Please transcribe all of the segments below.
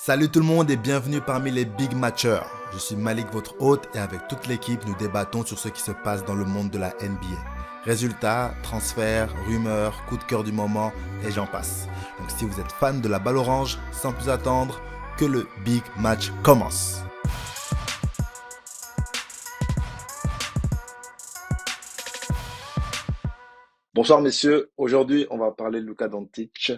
Salut tout le monde et bienvenue parmi les Big Matchers. Je suis Malik, votre hôte, et avec toute l'équipe, nous débattons sur ce qui se passe dans le monde de la NBA. Résultats, transferts, rumeurs, coups de cœur du moment, et j'en passe. Donc si vous êtes fan de la balle orange, sans plus attendre, que le Big Match commence. Bonsoir messieurs, aujourd'hui on va parler de Luka Doncic.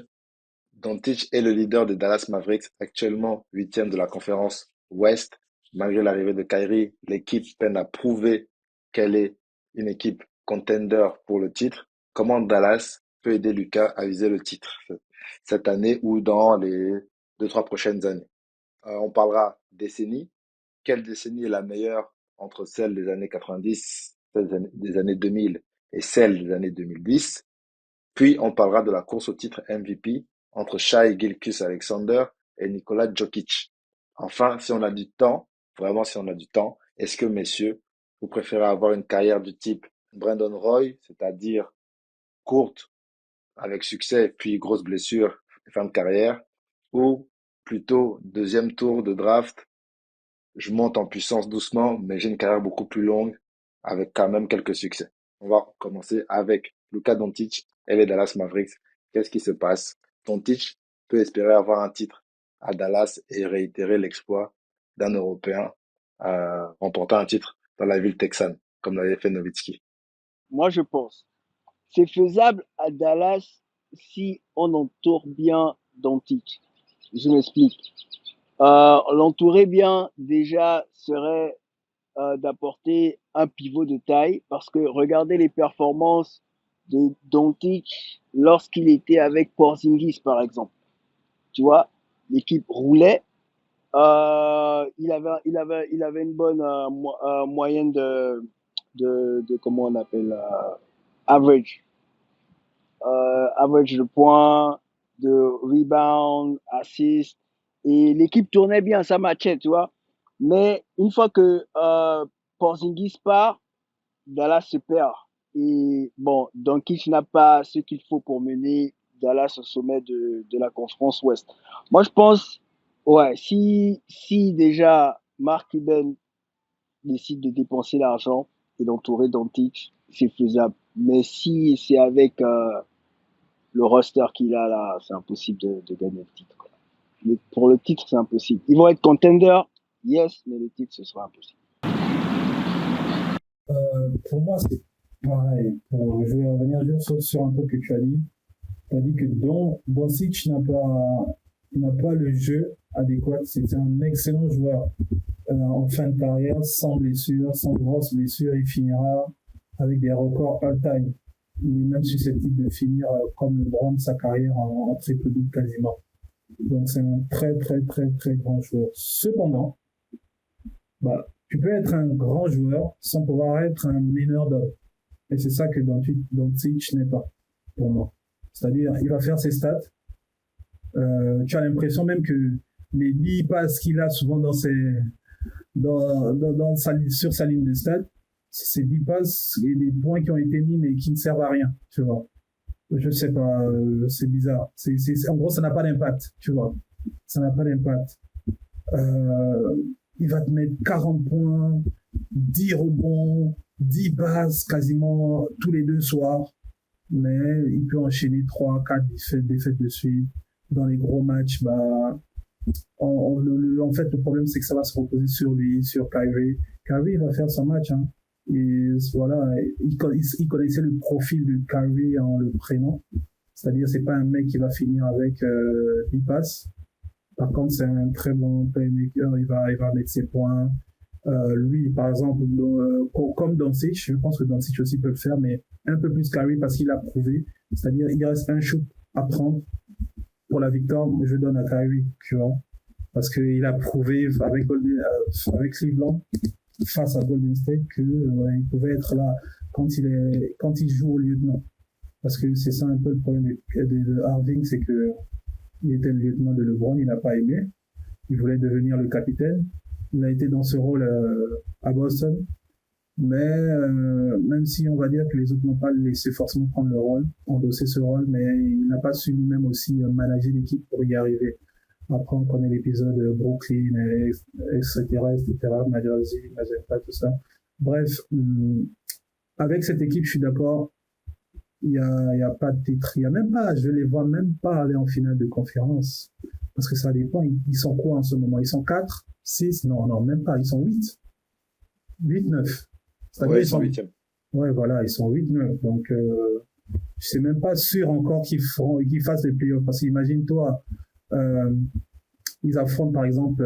Doncic est le leader des Dallas Mavericks, actuellement huitième de la conférence Ouest. Malgré l'arrivée de Kyrie, l'équipe peine à prouver qu'elle est une équipe contender pour le titre. Comment Dallas peut aider Luka à viser le titre cette année ou dans les 2, 3 prochaines années? On parlera décennie. Quelle décennie est la meilleure entre celle des années 90, celle des années 2000 et celle des années 2010? Puis on parlera de la course au titre MVP entre Shai Gilgeous-Alexander et Nikola Jokic. Enfin, si on a du temps, vraiment si on a du temps, est-ce que messieurs, vous préférez avoir une carrière du type Brandon Roy, c'est-à-dire courte avec succès puis grosse blessure, fin de carrière, ou plutôt deuxième tour de draft, je monte en puissance doucement, mais j'ai une carrière beaucoup plus longue avec quand même quelques succès. On va commencer avec Luka Doncic et les Dallas Mavericks. Qu'est-ce qui se passe? Doncic peut espérer avoir un titre à Dallas et réitérer l'exploit d'un Européen remportant un titre dans la ville texane, comme l'avait fait Nowitzki. Moi, je pense. C'est faisable à Dallas si on entoure bien Doncic. Je m'explique. L'entourer bien, déjà, serait d'apporter un pivot de taille parce que regardez les performances de Doncic lorsqu'il était avec Porzingis, par exemple. Tu vois, l'équipe roulait. Il avait une bonne moyenne de comment on appelle average average de points, de rebound, assist. Et l'équipe tournait bien, ça matchait, tu vois. Mais une fois que Porzingis part, Dallas se perd. Et bon, Doncic n'a pas ce qu'il faut pour mener Dallas au sommet de la conférence Ouest. Moi, je pense, ouais, si déjà Mark Cuban décide de dépenser l'argent et d'entourer Doncic, c'est faisable. Mais si c'est avec le roster qu'il a là, c'est impossible de gagner le titre, quoi. Mais pour le titre, c'est impossible. Ils vont être contenders, yes, mais le titre, ce sera impossible. Pour moi, c'est pareil. Je vais revenir juste sur un truc que tu as dit. Tu as dit que Doncic n'a pas le jeu adéquat. C'est un excellent joueur en fin de carrière, sans blessure, sans grosse blessure. Il finira avec des records all-time. Il est même susceptible de finir comme LeBron de sa carrière en triple-double quasiment. Donc c'est un très très très très grand joueur. Cependant, bah, tu peux être un grand joueur sans pouvoir être un meneur d'hommes. Et c'est ça que Doncic n'est pas, pour moi. C'est-à-dire, il va faire ses stats. Tu as l'impression même que les 10 passes qu'il a souvent sur sa ligne de stats, c'est 10 passes et des points qui ont été mis mais qui ne servent à rien, tu vois. Je sais pas, c'est bizarre. En gros, ça n'a pas d'impact, tu vois. Ça n'a pas d'impact. Euh, il va te mettre 40 points, 10 rebonds, 10 passes quasiment tous les 2 soirs. Mais il peut enchaîner 3, 4 défaites de suite. Dans les gros matchs, bah, en fait, le problème, c'est que ça va se reposer sur lui, sur Kyrie. Kyrie va faire son match, hein. Et voilà, il connaissait le profil de Kyrie en le prenant. C'est-à-dire, c'est pas un mec qui va finir avec 10 passes. Par contre, c'est un très bon playmaker. Il va mettre ses points. Lui, par exemple, comme Doncic, je pense que Doncic aussi peut le faire, mais un peu plus Curry parce qu'il a prouvé. C'est-à-dire, il reste un shoot à prendre pour la victoire. Je donne à Kyrie, tu vois, parce qu'il a prouvé avec Cleveland face à Golden State que il pouvait être là quand il joue au lieutenant. Parce que c'est ça un peu le problème de Irving, c'est que il était le lieutenant de LeBron, il n'a pas aimé. Il voulait devenir le capitaine. Il a été dans ce rôle à Boston. Mais même si on va dire que les autres n'ont pas laissé forcément prendre le rôle, endosser ce rôle, mais il n'a pas su lui-même aussi manager l'équipe pour y arriver. Après, on connaît l'épisode Brooklyn, etc., New Jersey, Magenta, tout ça. Bref, avec cette équipe, je suis d'accord, il y a pas de titre. Il y a même pas, je les vois même pas aller en finale de conférence. Parce que ça dépend, ils sont quoi en ce moment? Ils sont 4, 6, non, même pas, ils sont 8, 8, 9. C'est-à-dire, Ouais, ils sont huitièmes. ouais, voilà, ils sont 8, 9. Donc, je suis même pas sûr encore qu'ils fassent les playoffs. Parce qu'imagine-toi, euh, ils affrontent par exemple,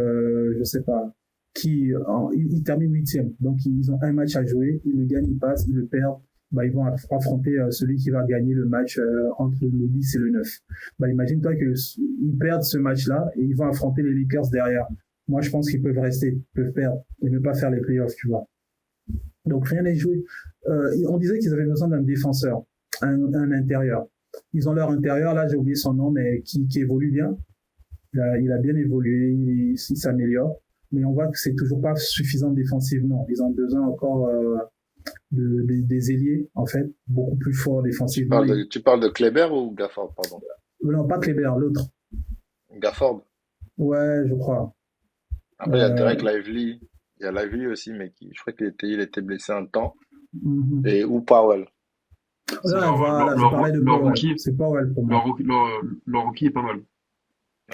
je sais pas, ils terminent 8e. Donc, ils ont un match à jouer, ils le gagnent, ils passent, ils le perdent. Bah, ils vont affronter celui qui va gagner le match entre le 10 et le 9. Bah, imagine-toi qu'ils perdent ce match-là et ils vont affronter les Lakers derrière. Moi, je pense qu'ils peuvent rester, ils peuvent perdre et ne pas faire les playoffs, tu vois. Donc, rien n'est joué. On disait qu'ils avaient besoin d'un défenseur, un intérieur. Ils ont leur intérieur, là, j'ai oublié son nom, mais qui évolue bien. Il a bien évolué, il s'améliore. Mais on voit que c'est toujours pas suffisant défensivement. Ils ont besoin encore des ailiers, en fait, beaucoup plus forts défensivement. Tu parles de Kleber ou Gafford, pardon? Non, pas Kleber, l'autre. Gafford. Ouais, je crois. Après, il y a Derek Lively. Il y a Lively aussi, mais je crois il était blessé un temps. Et ou Powell. Là, voilà, je parlais de Powell. Rookie, C'est Powell pour moi. leur rookie est pas mal.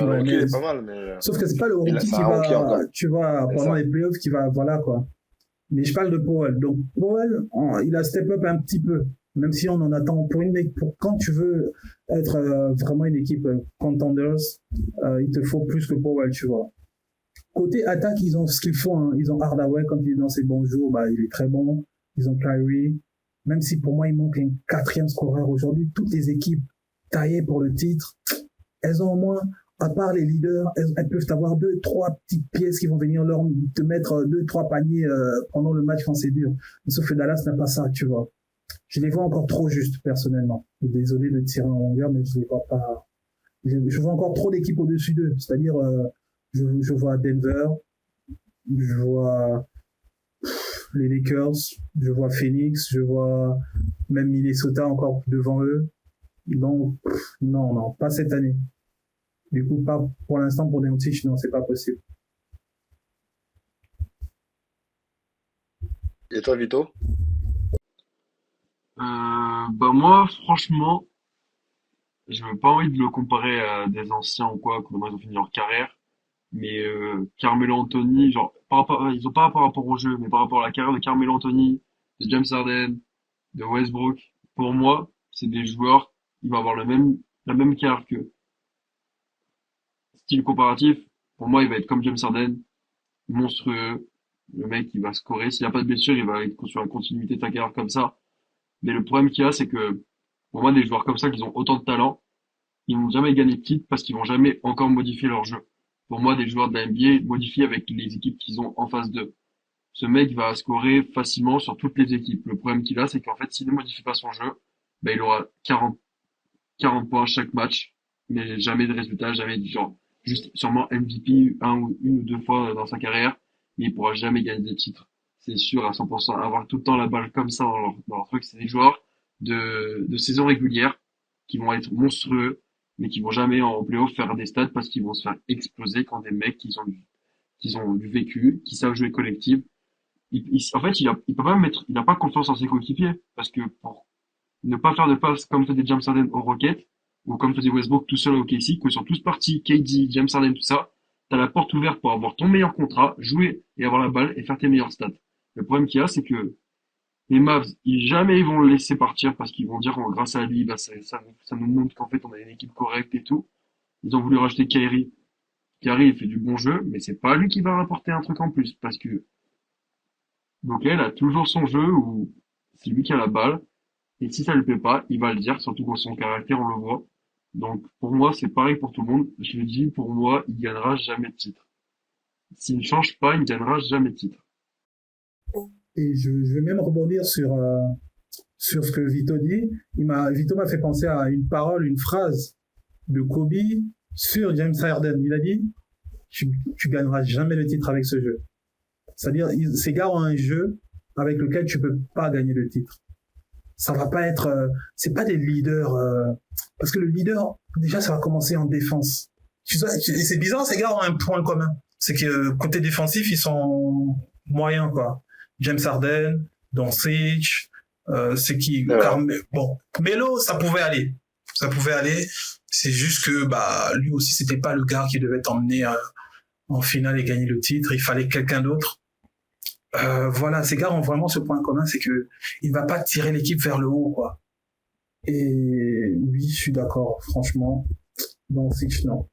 Le rookie, il est pas mal, mais sauf que c'est pas le rookie c'est un rookie encore. tu vois, pendant les playoffs, qui va, voilà quoi. Mais je parle de Powell. Donc, Powell, il a step up un petit peu. Même si on en attend pour quand tu veux être vraiment une équipe contenders, il te faut plus que Powell, tu vois. Côté attaque, ils ont ce qu'il faut. Hein. Ils ont Hardaway quand il est dans ses bons jours, bah, il est très bon. Ils ont Kyrie. Même si pour moi, il manque un 4e scoreur aujourd'hui, toutes les équipes taillées pour le titre, elles ont au moins, à part les leaders, elles peuvent avoir 2-3 petites pièces qui vont venir te mettre 2-3 paniers pendant le match quand c'est dur. Sauf que Dallas n'a pas ça, tu vois. Je les vois encore trop justes, personnellement. Désolé de tirer en longueur, mais je les vois pas. Je vois encore trop d'équipes au-dessus d'eux. C'est-à-dire, je vois Denver, je vois les Lakers, je vois Phoenix, je vois même Minnesota encore devant eux. Donc, non, pas cette année. Du coup, pas pour l'instant pour Doncic, non, c'est pas possible. Et toi, Vito? Bah moi, franchement, je n'ai pas envie de le comparer à des anciens ou quoi, comment ils ont fini leur carrière. Mais Carmelo Anthony, genre, ils ont pas par rapport au jeu, mais par rapport à la carrière de Carmelo Anthony, de James Harden, de Westbrook, pour moi, c'est des joueurs, ils vont avoir la même carrière qu'eux. Style comparatif, pour moi, il va être comme James Harden, monstrueux. Le mec, il va scorer. S'il n'y a pas de blessure, il va être sur la continuité de sa carrière comme ça. Mais le problème qu'il y a, c'est que, pour moi, des joueurs comme ça, qui ont autant de talent, ils vont jamais gagner de titre parce qu'ils vont jamais encore modifier leur jeu. Pour moi, des joueurs de la NBA modifient avec les équipes qu'ils ont en face d'eux. Ce mec va scorer facilement sur toutes les équipes. Le problème qu'il a, c'est qu'en fait, s'il ne modifie pas son jeu, ben, il aura 40 points chaque match, mais jamais de résultat, jamais du genre, juste sûrement MVP une ou deux fois dans sa carrière, mais il pourra jamais gagner des titres. C'est sûr à 100%. Avoir tout le temps la balle comme ça dans leur truc, c'est des joueurs de saison régulière qui vont être monstrueux, mais qui vont jamais en playoff faire des stats parce qu'ils vont se faire exploser quand des mecs qui ont du vécu, qui savent jouer collectif. En fait, il peut pas il a pas confiance en ses coéquipiers parce que pour ne pas faire de passes comme faisait James Harden au Rocket ou comme faisait Westbrook tout seul au OKC, quand ils sont tous partis, KD, James Harden, tout ça, t'as la porte ouverte pour avoir ton meilleur contrat, jouer et avoir la balle et faire tes meilleurs stats. Le problème qu'il y a, c'est que les Mavs, jamais ils vont le laisser partir parce qu'ils vont dire, oh, grâce à lui, bah, ça nous montre qu'en fait, on a une équipe correcte et tout. Ils ont voulu racheter Kyrie. Kyrie, il fait du bon jeu, mais c'est pas lui qui va rapporter un truc en plus parce que Booker a toujours son jeu où c'est lui qui a la balle. Et si ça lui plaît pas, il va le dire, surtout dans son caractère, on le voit. Donc, pour moi, c'est pareil pour tout le monde. Je le dis, pour moi, il gagnera jamais de titre. S'il ne change pas, il ne gagnera jamais de titre. Et je vais même rebondir sur ce que Vito dit. Vito m'a fait penser à une parole, une phrase de Kobe sur James Harden. Il a dit, tu gagneras jamais le titre avec ce jeu. C'est-à-dire, ces gars ont un jeu avec lequel tu peux pas gagner le titre. Ça va pas être, c'est pas des leaders, parce que le leader, déjà, ça va commencer en défense. Et c'est bizarre, ces gars ont un point commun. C'est que côté défensif, ils sont moyens, quoi. James Harden, Doncic, c'est qui, C'est vrai. bon, Melo, ça pouvait aller. Ça pouvait aller. C'est juste que, bah, lui aussi, c'était pas le gars qui devait t'emmener en finale et gagner le titre. Il fallait quelqu'un d'autre. Voilà, ces gars ont vraiment ce point commun, c'est que il va pas tirer l'équipe vers le haut, quoi. Et oui, je suis d'accord, franchement. Doncic, non.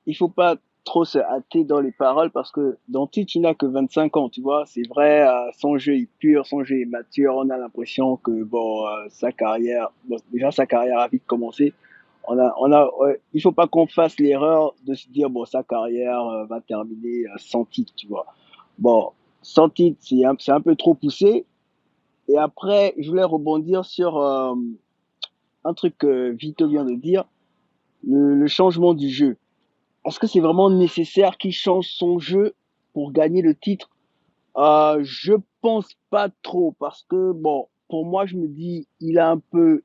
Il faut pas trop se hâter dans les paroles parce que Doncic, il n'a que 25 ans, tu vois. C'est vrai, son jeu est pur, son jeu est mature. On a l'impression que, bon, sa carrière, bon, déjà sa carrière a vite commencé. Ouais, il faut pas qu'on fasse l'erreur de se dire, bon, sa carrière va terminer sans titre, tu vois. Bon, sans titre, c'est un peu trop poussé. Et après, je voulais rebondir sur un truc que Vito vient de dire, le changement du jeu. Est-ce que c'est vraiment nécessaire qu'il change son jeu pour gagner le titre? Je pense pas trop parce que bon, pour moi, je me dis, il a un peu,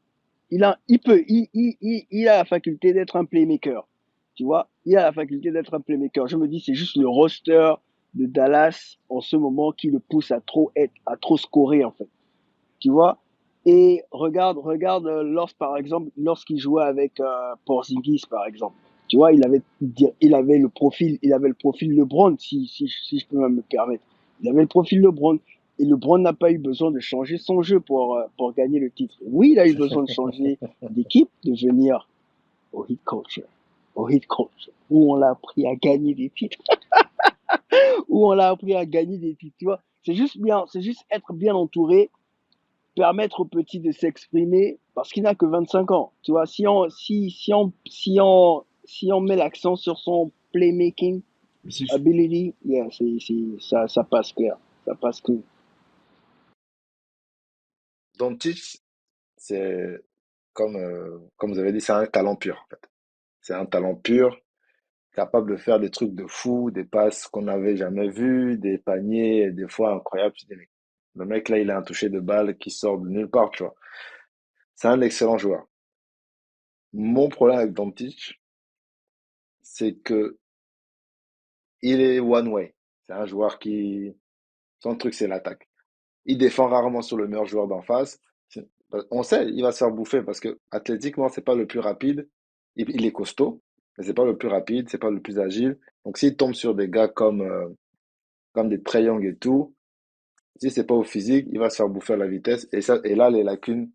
il peut, il a la faculté d'être un playmaker. Tu vois, il a la faculté d'être un playmaker. Je me dis, c'est juste le roster de Dallas en ce moment qui le pousse à trop scorer en fait. Tu vois. Et regarde, par exemple, lorsqu'il jouait avec Porzingis, par exemple. Tu vois, il avait le profil LeBron, si je peux même me permettre. Il avait le profil LeBron. Et LeBron n'a pas eu besoin de changer son jeu pour gagner le titre. Oui, il a eu besoin de changer d'équipe, de venir au Heat Culture. Au Heat Culture, où on l'a appris à gagner des titres, où on l'a appris à gagner des titres, tu vois. C'est juste être bien entouré, permettre aux petits de s'exprimer parce qu'il n'a que 25 ans. Tu vois, si on met l'accent sur son playmaking Mais c'est ability, yeah, ça passe clair. Ça passe clair. Doncic, c'est comme vous avez dit, c'est un talent pur, en fait. C'est un talent pur, capable de faire des trucs de fou, des passes qu'on n'avait jamais vues, des paniers, des fois incroyables. Tu te dis, mais le mec là, il a un toucher de balle qui sort de nulle part, tu vois. C'est un excellent joueur. Mon problème avec Doncic, c'est que il est one way. C'est un joueur qui, son truc, c'est l'attaque. Il défend rarement sur le meilleur joueur d'en face. On sait, il va se faire bouffer parce que athlétiquement, c'est pas le plus rapide. Il est costaud, mais c'est pas le plus rapide, c'est pas le plus agile. Donc s'il tombe sur des gars comme des Trae Young et tout, si c'est pas au physique, il va se faire bouffer à la vitesse. Et là, les lacunes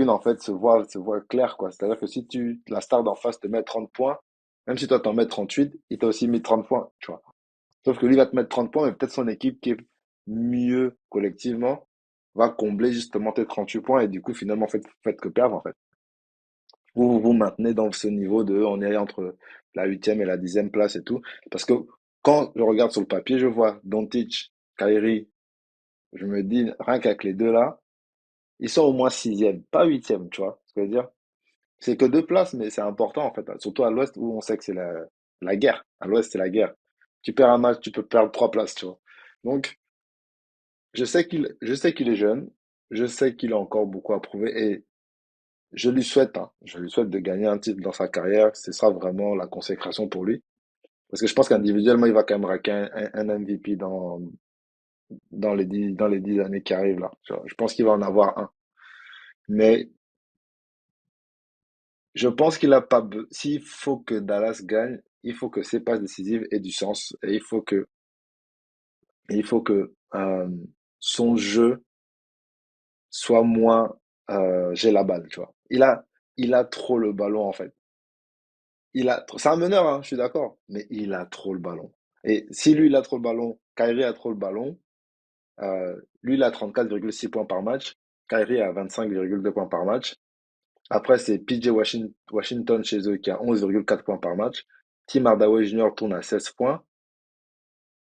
en fait se voient claires, quoi. C'est-à-dire que si la star d'en face te met 30 points, même si toi t'en mets 38, il t'a aussi mis 30 points, tu vois. Sauf que lui va te mettre 30 points, mais peut-être son équipe qui est mieux collectivement va combler justement tes 38 points et du coup, finalement, faites que perdre en fait. Vous vous maintenez dans ce niveau de on est entre la huitième et la 10e place et tout. Parce que quand je regarde sur le papier, je vois Doncic, Kyrie, je me dis, rien qu'avec les deux là, ils sont au moins sixième, pas huitième, tu vois ce que je veux dire? C'est que deux places, mais c'est important en fait, surtout à l'ouest où on sait que c'est la guerre. À l'ouest, c'est la guerre. Tu perds un match, tu peux perdre trois places, tu vois. Donc, je sais qu'il est jeune, je sais qu'il a encore beaucoup à prouver et je lui souhaite, hein, je lui souhaite de gagner un titre dans sa carrière. Ce sera vraiment la consécration pour lui. Parce que je pense qu'individuellement, il va quand même raquer un MVP dans les 10 années qui arrivent là. Tu vois. Je pense qu'il va en avoir un. Mais je pense qu'il a pas, s'il faut que Dallas gagne, il faut que ses passes décisives aient du sens et il faut que son jeu soit moins j'ai la balle, tu vois. Il a trop le ballon en fait. C'est un meneur, hein, je suis d'accord, mais il a trop le ballon. Et si lui il a trop le ballon, Kyrie a trop le ballon, lui il a 34,6 points par match, Kyrie a 25,2 points par match. Après c'est PJ Washington chez eux qui a 11,4 points par match. Tim Hardaway Jr. tourne à 16 points.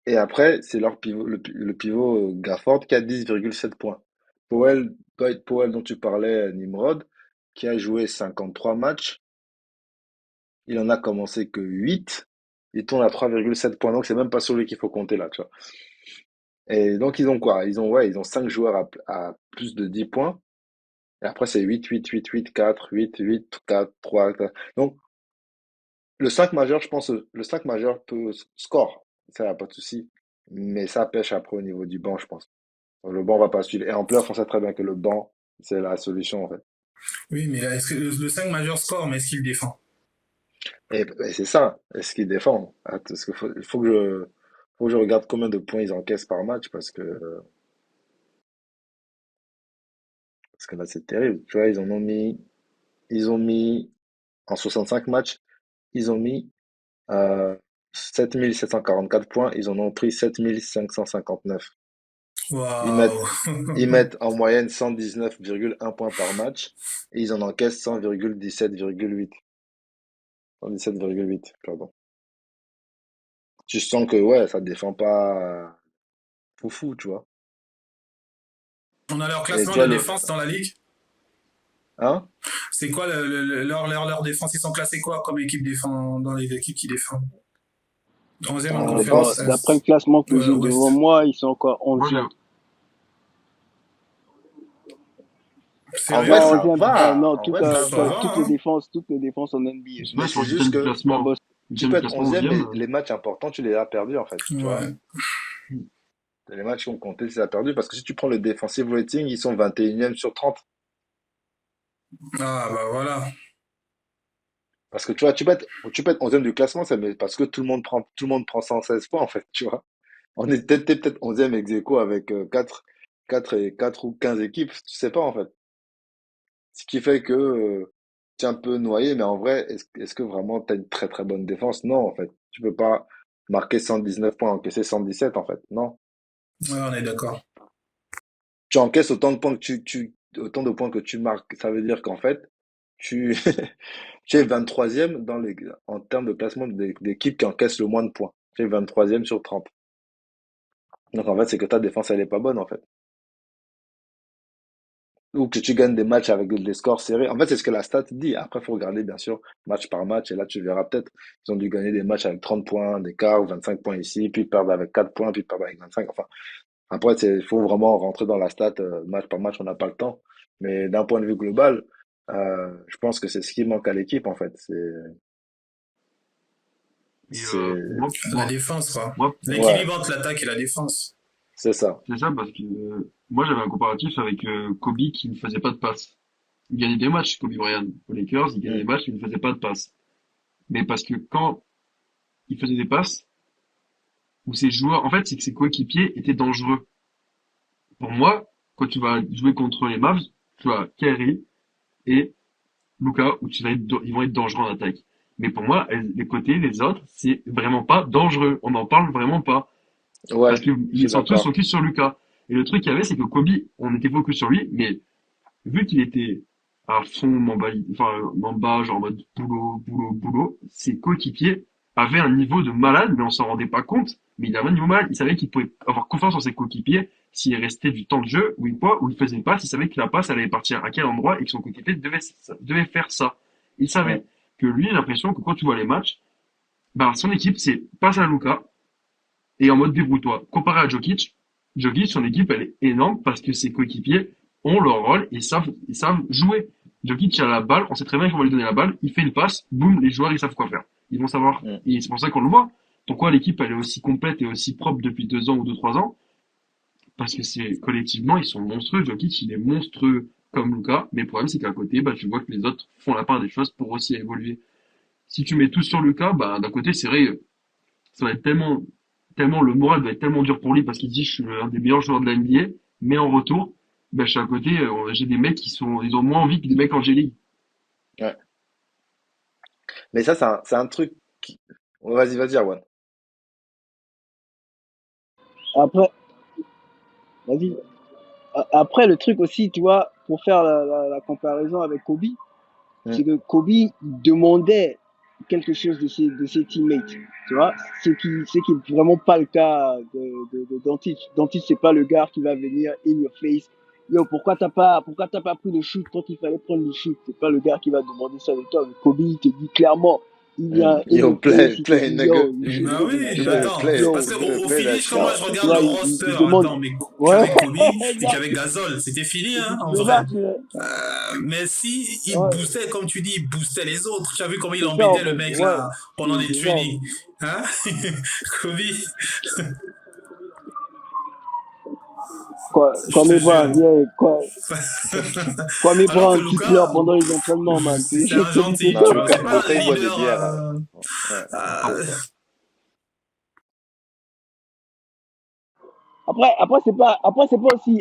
Et après, c'est leur pivot, le pivot Gafford qui a 10,7 points. Dwight Powell dont tu parlais, Nimrod, qui a joué 53 matchs, il en a commencé que 8. Il tourne à 3,7 points, donc c'est même pas sur lui qu'il faut compter là, tu vois. Et donc ils ont quoi? Ils ont 5 joueurs à plus de 10 points. Et après c'est 8, 8, 8, 8, 4, 8, 8, 4, 3, 4. Donc Le 5 majeur, je pense, le 5 majeur peut score, ça y a pas de souci. Mais ça pêche après au niveau du banc, je pense. Le banc va pas suivre. Et en playoff, on sait très bien que le banc, c'est la solution, en fait. Oui, mais là, est-ce que le 5 majeur score, mais est-ce qu'il défend? Et c'est ça. Est-ce qu'ils défendent? Attends, parce qu'il faut que je regarde combien de points ils encaissent par match parce que là, c'est terrible. Tu vois, ils ont mis, en 65 matchs, ils ont mis, euh, 7 744 points. Ils en ont pris 7 559. Ils Waouh! mettent, ils mettent en moyenne 119,1 points par match et ils en encaissent 100,17,8. 117,8, pardon. Tu sens que, ouais, ça défend pas foufou, tu vois. On a leur Et classement tu de vois, défense dans la ligue. hein? C'est quoi leur défense? Ils sont classés quoi comme équipe défend dans les équipes qui défendent? 11e en En conférence défense? D'après le classement que j'ai devant Ouest. moi, ils sont encore Moi, 11e. En vrai, Non, Sérieux? ça 11e. va. Non, En vrai, ça Ça va. va, hein? toutes les défenses en NBA. je sais pas, Mais ils sont c'est juste 8e du que Ça classement. bosse. tu 8e peux du être classement, 11e, 11e. mais les matchs importants, tu les as perdus, en fait. Tu vois? Ouais. Les matchs qui ont compté, tu les as perdus. Parce que si tu prends le defensive rating, ils sont 21e sur 30. Ah, bah voilà. Parce que tu vois, tu peux être 11e du classement, ça, mais parce que tout le monde prend 116 points, en fait, tu vois. On est peut-être 11e ex aequo avec 4 ou 15 équipes, tu sais pas, en fait. Ce qui fait que tu es un peu noyé, mais en vrai, est-ce que vraiment tu as une très très bonne défense? Non, en fait. Tu peux pas marquer 119 points, encaisser 117, en fait. Non. Ouais, on est d'accord. Tu encaisses autant de points que tu marques. Ça veut dire qu'en fait, tu, tu es 23e en termes de classement d'équipes qui encaissent le moins de points. Tu es 23e sur 30. Donc en fait, c'est que ta défense, elle est pas bonne, en fait. Ou que tu gagnes des matchs avec des scores serrés. En fait, c'est ce que la stat dit. Après, il faut regarder, bien sûr, match par match. Et là, tu verras peut-être, ils ont dû gagner des matchs avec 30 points d'écart ou 25 points ici, puis ils perdent avec 4 points, puis ils perdent avec 25. Enfin, après, il faut vraiment rentrer dans la stat match par match. On n'a pas le temps. Mais d'un point de vue global, je pense que c'est ce qui manque à l'équipe, en fait. Et C'est, La défense, quoi. moi, ouais, L'équilibre entre l'attaque et la défense. c'est ça. c'est ça parce que moi, j'avais un comparatif avec Kobe qui ne faisait pas de passe. Il gagnait des matchs, Kobe Bryant. Aux Lakers, il gagnait des Mm. matchs, mais il ne faisait pas de passe. Mais parce que quand il faisait des passes, où ses joueurs, en fait, c'est que ses coéquipiers étaient dangereux. Pour moi, quand tu vas jouer contre les Mavs, tu as Kyrie et Luka, où ils vont être dangereux en attaque. Mais pour moi, les côtés, les autres, c'est vraiment pas dangereux. On n'en parle vraiment pas. Parce Ouais, je qu'ils suis sont tous d'accord. focus sur Luka. Et le truc qu'il y avait, c'est que Kobe, on était focus sur lui, mais vu qu'il était à fond Mamba, genre en mode boulot, boulot, boulot, ses coéquipiers avaient un niveau de malade, mais on s'en rendait pas compte. Mais il avait un niveau malade. Il savait qu'il pouvait avoir confiance en ses coéquipiers s'il restait du temps de jeu, ou il faisait pas, s'il savait que la passe allait partir à quel endroit et que son coéquipier devait faire ça. Il savait Mm. que lui, il a l'impression que quand tu vois les matchs, bah, son équipe, c'est passe à Luka, et en mode débrouille-toi. Comparé à Jokic, son équipe, elle est énorme parce que ses coéquipiers ont leur rôle et savent jouer. Jokic a la balle, on sait très bien qu'on va lui donner la balle, il fait une passe, boum, les joueurs, ils savent quoi faire. Ils vont savoir. Mm. Et c'est pour ça qu'on le voit. Pourquoi l'équipe, elle est aussi complète et aussi propre depuis 2 ans ou 3 ans? Parce que c'est, collectivement, ils sont monstrueux. Jokic, il est monstrueux comme Luka, mais le problème, c'est qu'à côté, bah, tu vois que les autres font la part des choses pour aussi évoluer. Si tu mets tout sur Luka, bah, d'un côté, c'est vrai, ça va être tellement le moral va être tellement dur pour lui parce qu'il dit je suis un des meilleurs joueurs de la NBA, mais en retour, ben, je suis à côté, j'ai des mecs ils ont moins envie que des mecs en G-League. Ouais. Mais ça, c'est un truc qui... Oh, vas-y, vas-y, Arwan. Après, vas-y. Après, le truc aussi, tu vois, pour faire la comparaison avec Kobe, Mm. c'est que Kobe demandait quelque chose de ses teammates, tu vois, ce qui est vraiment pas le cas de Doncic. Doncic, c'est pas le gars qui va venir in your face. Yo, pourquoi t'as pas pris le shoot quand il fallait prendre le shoot? C'est pas le gars qui va demander ça de toi. Mais Kobe, il te dit clairement, il y a Yo, Enrique play, aussi qui play, dit nigga. yo, You, je Ah veux de oui, you better machin. attends, play, parce Yo, you qu'au better au play that finish, quand moi shit. je tu regarde le vois, roster, il demande. attends, mais Ouais, qu'avec Kobe et exact. qu'avec Gasol, c'était fini, hein, en C'est vrai. ça, tu vois. Mais si il Ouais, boostait, comme tu dis, il boostait les autres. Tu as vu comment il c'est ça en embêtait le fait. mec Ouais, là pendant les c'est ça. trainings, hein? Kobe, je te Kwame jure. Brown, yeah, Kwame Alors que Brown qui Luca, pleure pendant les entraînements, man. c'est un C'est du gentil, Non, tu football. vois. C'est pas Luka, un il boit des leader. bières. Ouais, Attends, Euh,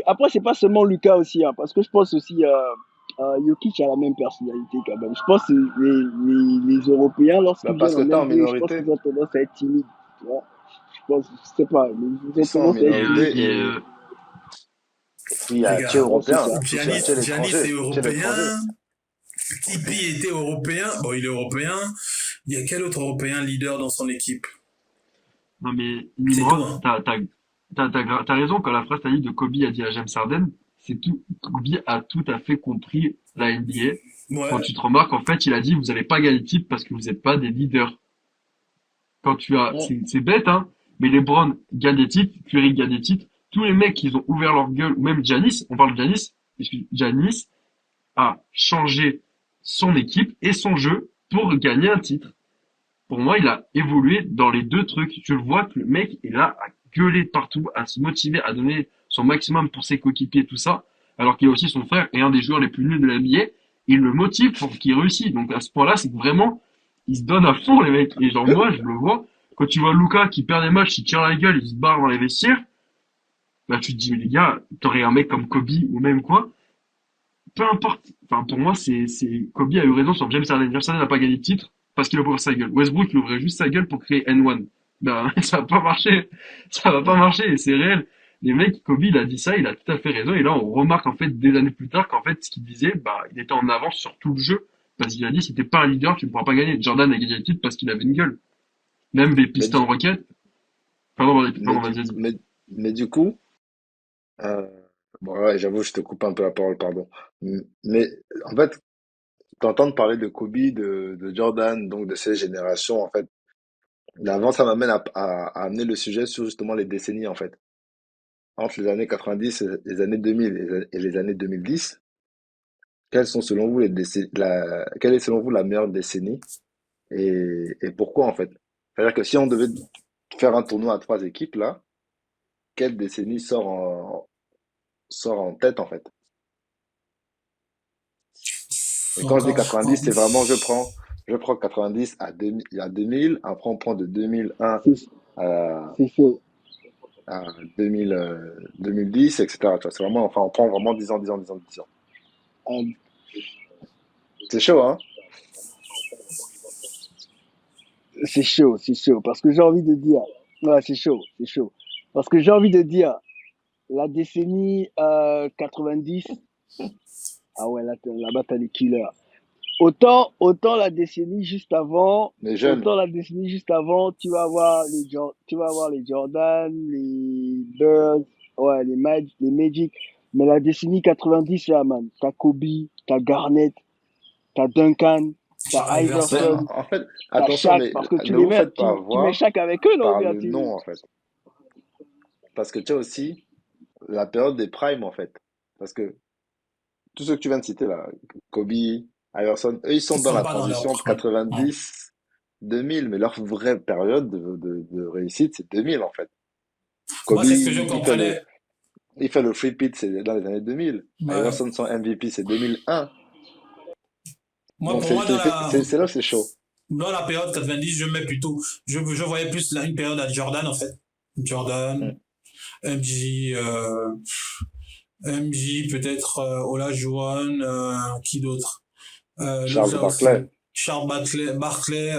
Après, c'est pas seulement Lucas aussi, hein, parce que je pense aussi, Jokic a la même personnalité quand même. Je pense que les Européens, bah lorsqu'ils parce viennent que en t'es en NBA, je pense minorité. qu'ils ont tendance à être timides, tu vois. Je pense, je sais pas, ils Ils ont sont en tendance à être minorité timides. et puis il y les a tu es gars, Ouais, c'est ça. européen. Tu es Giannis est l'étranger. Tu es l'étranger. européen. Tipeee était européen. Bon, il est européen. Il y a quel autre européen leader dans son équipe? non mais C'est tout, Nimrod, hein. t'as raison quand la phrase t'as dit de Kobe a dit à James Harden, c'est tout. Kobe a tout à fait compris la NBA. Quand Ouais. tu te remarques, en fait, il a dit vous allez pas gagner de titre parce que vous n'êtes pas des leaders. Quand Ouais. c'est bête, hein, mais LeBron gagne des titres, Curry gagne des titres, tous les mecs qui ont ouvert leur gueule, ou même Giannis, on parle de Giannis, parce que Giannis a changé son équipe et son jeu pour gagner un titre. Pour moi, il a évolué dans les deux trucs. Je le vois que le mec est là à gueuler partout, à se motiver, à donner son maximum pour ses coéquipiers, tout ça, alors qu'il a aussi son frère et un des joueurs les plus nuls de la NBA. Il le motive pour qu'il réussisse. Donc à ce point-là, c'est que vraiment, il se donne à fond, les mecs. Et genre moi, je le vois. Quand tu vois Luka qui perd des matchs, il tire la gueule, il se barre dans les vestiaires, bah tu te dis, mais les gars, t'aurais un mec comme Kobe ou même quoi, peu importe. Enfin, pour moi, Kobe a eu raison sur James Harden. James Harden n'a pas gagné de titre parce qu'il a ouvert sa gueule. Westbrook, il ouvrait juste sa gueule pour créer N1. Ben, ça va pas marcher. Ça va pas marcher et c'est réel. Les mecs, Kobe, il a dit ça, il a tout à fait raison. Et là, on remarque, en fait, des années plus tard, qu'en fait, ce qu'il disait, bah, il était en avance sur tout le jeu. Parce qu'il a dit, si t'es pas un leader, tu ne pourras pas gagner. Jordan a gagné le titre parce qu'il avait une gueule. Même des Mais Pistons du, Rockets. Pardon, mais pardon, du, vas-y, vas-y. mais du coup, euh, bon, ouais, j'avoue, je te coupe un peu la parole, pardon. Mais en fait, t'entendre parler de Kobe, de Jordan, donc de ces générations, en fait, avant, ça m'amène à amener le sujet sur justement les décennies, en fait. Entre les années 90 et les années 2000 et les années 2010, quelles sont selon vous quelle est selon vous la meilleure décennie et pourquoi, en fait? C'est-à-dire que si on devait faire un tournoi à trois équipes, là, quelle décennie sort en tête, en fait? Et quand je dis Encore. 90, c'est vraiment, je prends 90 à 2000, après on prend de 2001 C'est à, c'est chaud. à 2000, 2010, etc. Tu vois, c'est vraiment, enfin, on prend vraiment 10 ans, 10 ans, 10 ans, 10 ans. Euh, C'est chaud, hein? c'est chaud. Parce que j'ai envie de dire, ouais, c'est chaud. Parce que j'ai envie de dire, la décennie 90, ah ouais, là-bas, t'as les killers. Autant Les jeunes. la décennie juste avant, tu vas avoir les Jordan, les Birds, ouais, les Magic. Mais la décennie 90, là, man, t'as Kobe, t'as Garnett, t'as Duncan, t'as Charles Mais Iverson. Iverson, en fait, t'as attention, Shaq, mais parce que tu ne les vous mets, faites pas tu mets avoir Shaq avec eux, non, ou par bien le nom, en fait. Parce que tu as aussi la période des primes, en fait. Parce que tous ceux que tu viens de citer là, Kobe, Iverson, eux, ils sont Ils dans sont la pas dans leur transition prime. Ouais. 90, 2000, mais leur vraie période de réussite, c'est 2000 en fait. Moi, Kobe, c'est ce que je comprenais. il fait le free pit, c'est dans les années 2000. Ouais. Iverson, son MVP, c'est 2001. Moi, Donc pour moi, c'est là où c'est chaud. dans la période 90, je mets plutôt, je voyais plus une période à Jordan, en fait. Jordan, Mm. MJ, MJ, peut-être Olajuwon, qui d'autre? L'autre Charles là aussi. Barkley. Charles Barkley,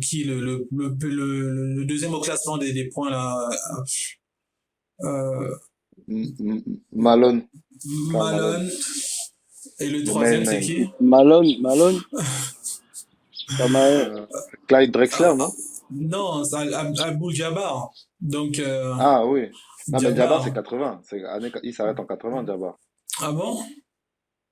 qui le deuxième au classement des points là. Euh, Malone. Karl Malone. Malone. Et le The main troisième, c'est man. qui? Malone, pas mal. Euh, Clyde Drexler, non? Non, c'est Abdul Jabbar. Donc, Ah oui. Non, mais Jabbar, c'est Jabbar. 80. Il s'arrête en 80, Jabbar. Ah bon?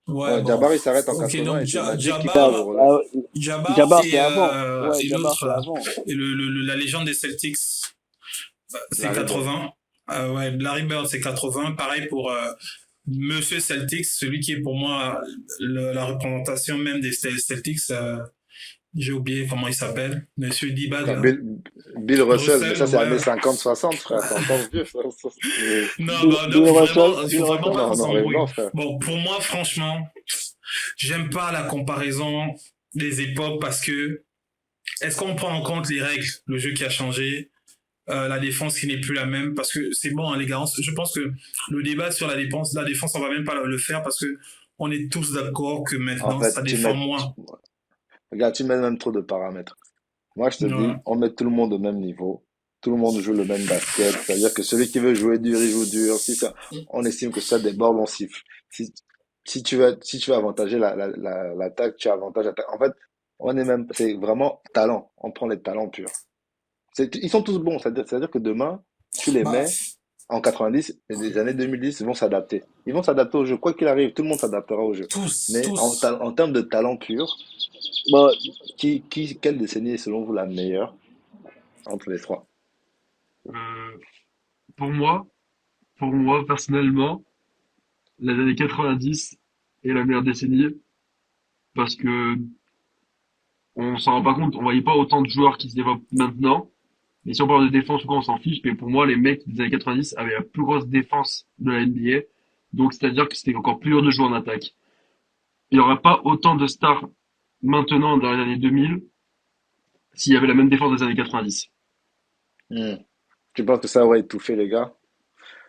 Ouais, Ouais, bon. Jabbar, il s'arrête en Ok, 80 donc et c'est Magic qui prend Jab- le Jabbar, relais. euh, Jabbar Jabbar, c'est avant. Ouais, et Jabbar, l'autre, c'est avant. et la légende des Celtics, c'est Larry Bird. 80. Ouais, Larry Bird, c'est 80. Pareil pour Monsieur Celtics, celui qui est pour moi la représentation même des Celtics. J'ai oublié comment il s'appelle. Monsieur D-Bag, Quoi, là. Bill Russell, mais Russell, ça, c'est ouais. années 50-60, frère. C'est encore vieux, ça. Non, bah, Bill donc Russell, vraiment, il Bill faut vraiment Russell. pas qu'on Non, non, mais s'embrouille. non, frère. Bon, pour moi, franchement, j'aime pas la comparaison des époques parce que est-ce qu'on prend en compte les règles, le jeu qui a changé, la défense qui n'est plus la même parce que c'est bon, hein, les gars. Je pense que le débat sur la défense, on va même pas le faire parce que on est tous d'accord que En maintenant ça fait, défend moins. regarde, tu mets même trop de paramètres. Moi, je te dis, Ouais. on met tout le monde au même niveau. Tout le monde joue le même basket. C'est-à-dire que celui qui veut jouer dur, il joue dur. Si ça, on estime que ça déborde, on siffle. Si, si tu veux avantager l'attaque, tu avantages l'attaque. En fait, c'est vraiment talent. On prend les talents purs. Ils sont tous bons. C'est-à-dire que demain, tu les Bah, mets en 90 et les années 2010, ils vont s'adapter. Ils vont s'adapter au jeu. Quoi qu'il arrive, tout le monde s'adaptera au jeu. tous, Mais tous. en termes de talent pur, Bon, quelle décennie est selon vous la meilleure entre les trois? Euh, pour moi, pour moi, personnellement, les années 90 est la meilleure décennie parce que on s'en rend pas compte, on voyait pas autant de joueurs qui se développent maintenant. Mais si on parle de défense ou quoi, on s'en fiche. Mais pour moi, les mecs des années 90 avaient la plus grosse défense de la NBA. Donc, c'est-à-dire que c'était encore plus dur de jouer en attaque. Il n'y aurait pas autant de stars maintenant dans les années 2000 s'il y avait la même défense des années 90. Hmm. Tu penses que ça aurait étouffé les gars?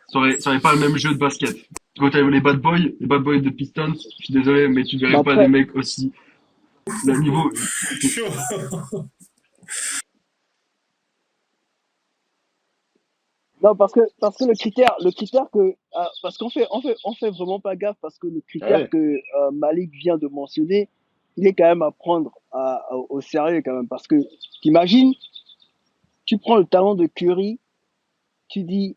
Ça aurait pas le même jeu de basket. Quand t'avais les bad boys de Pistons, je suis désolé, mais tu mais verrais pas des après, mecs aussi. Le niveau, Chaud. non, parce que le critère que, parce qu'on fait vraiment pas gaffe parce que le Ah critère oui. que Malik vient de mentionner, il est quand même à prendre au sérieux quand même parce que t'imagines, tu prends le talent de Curry, tu dis,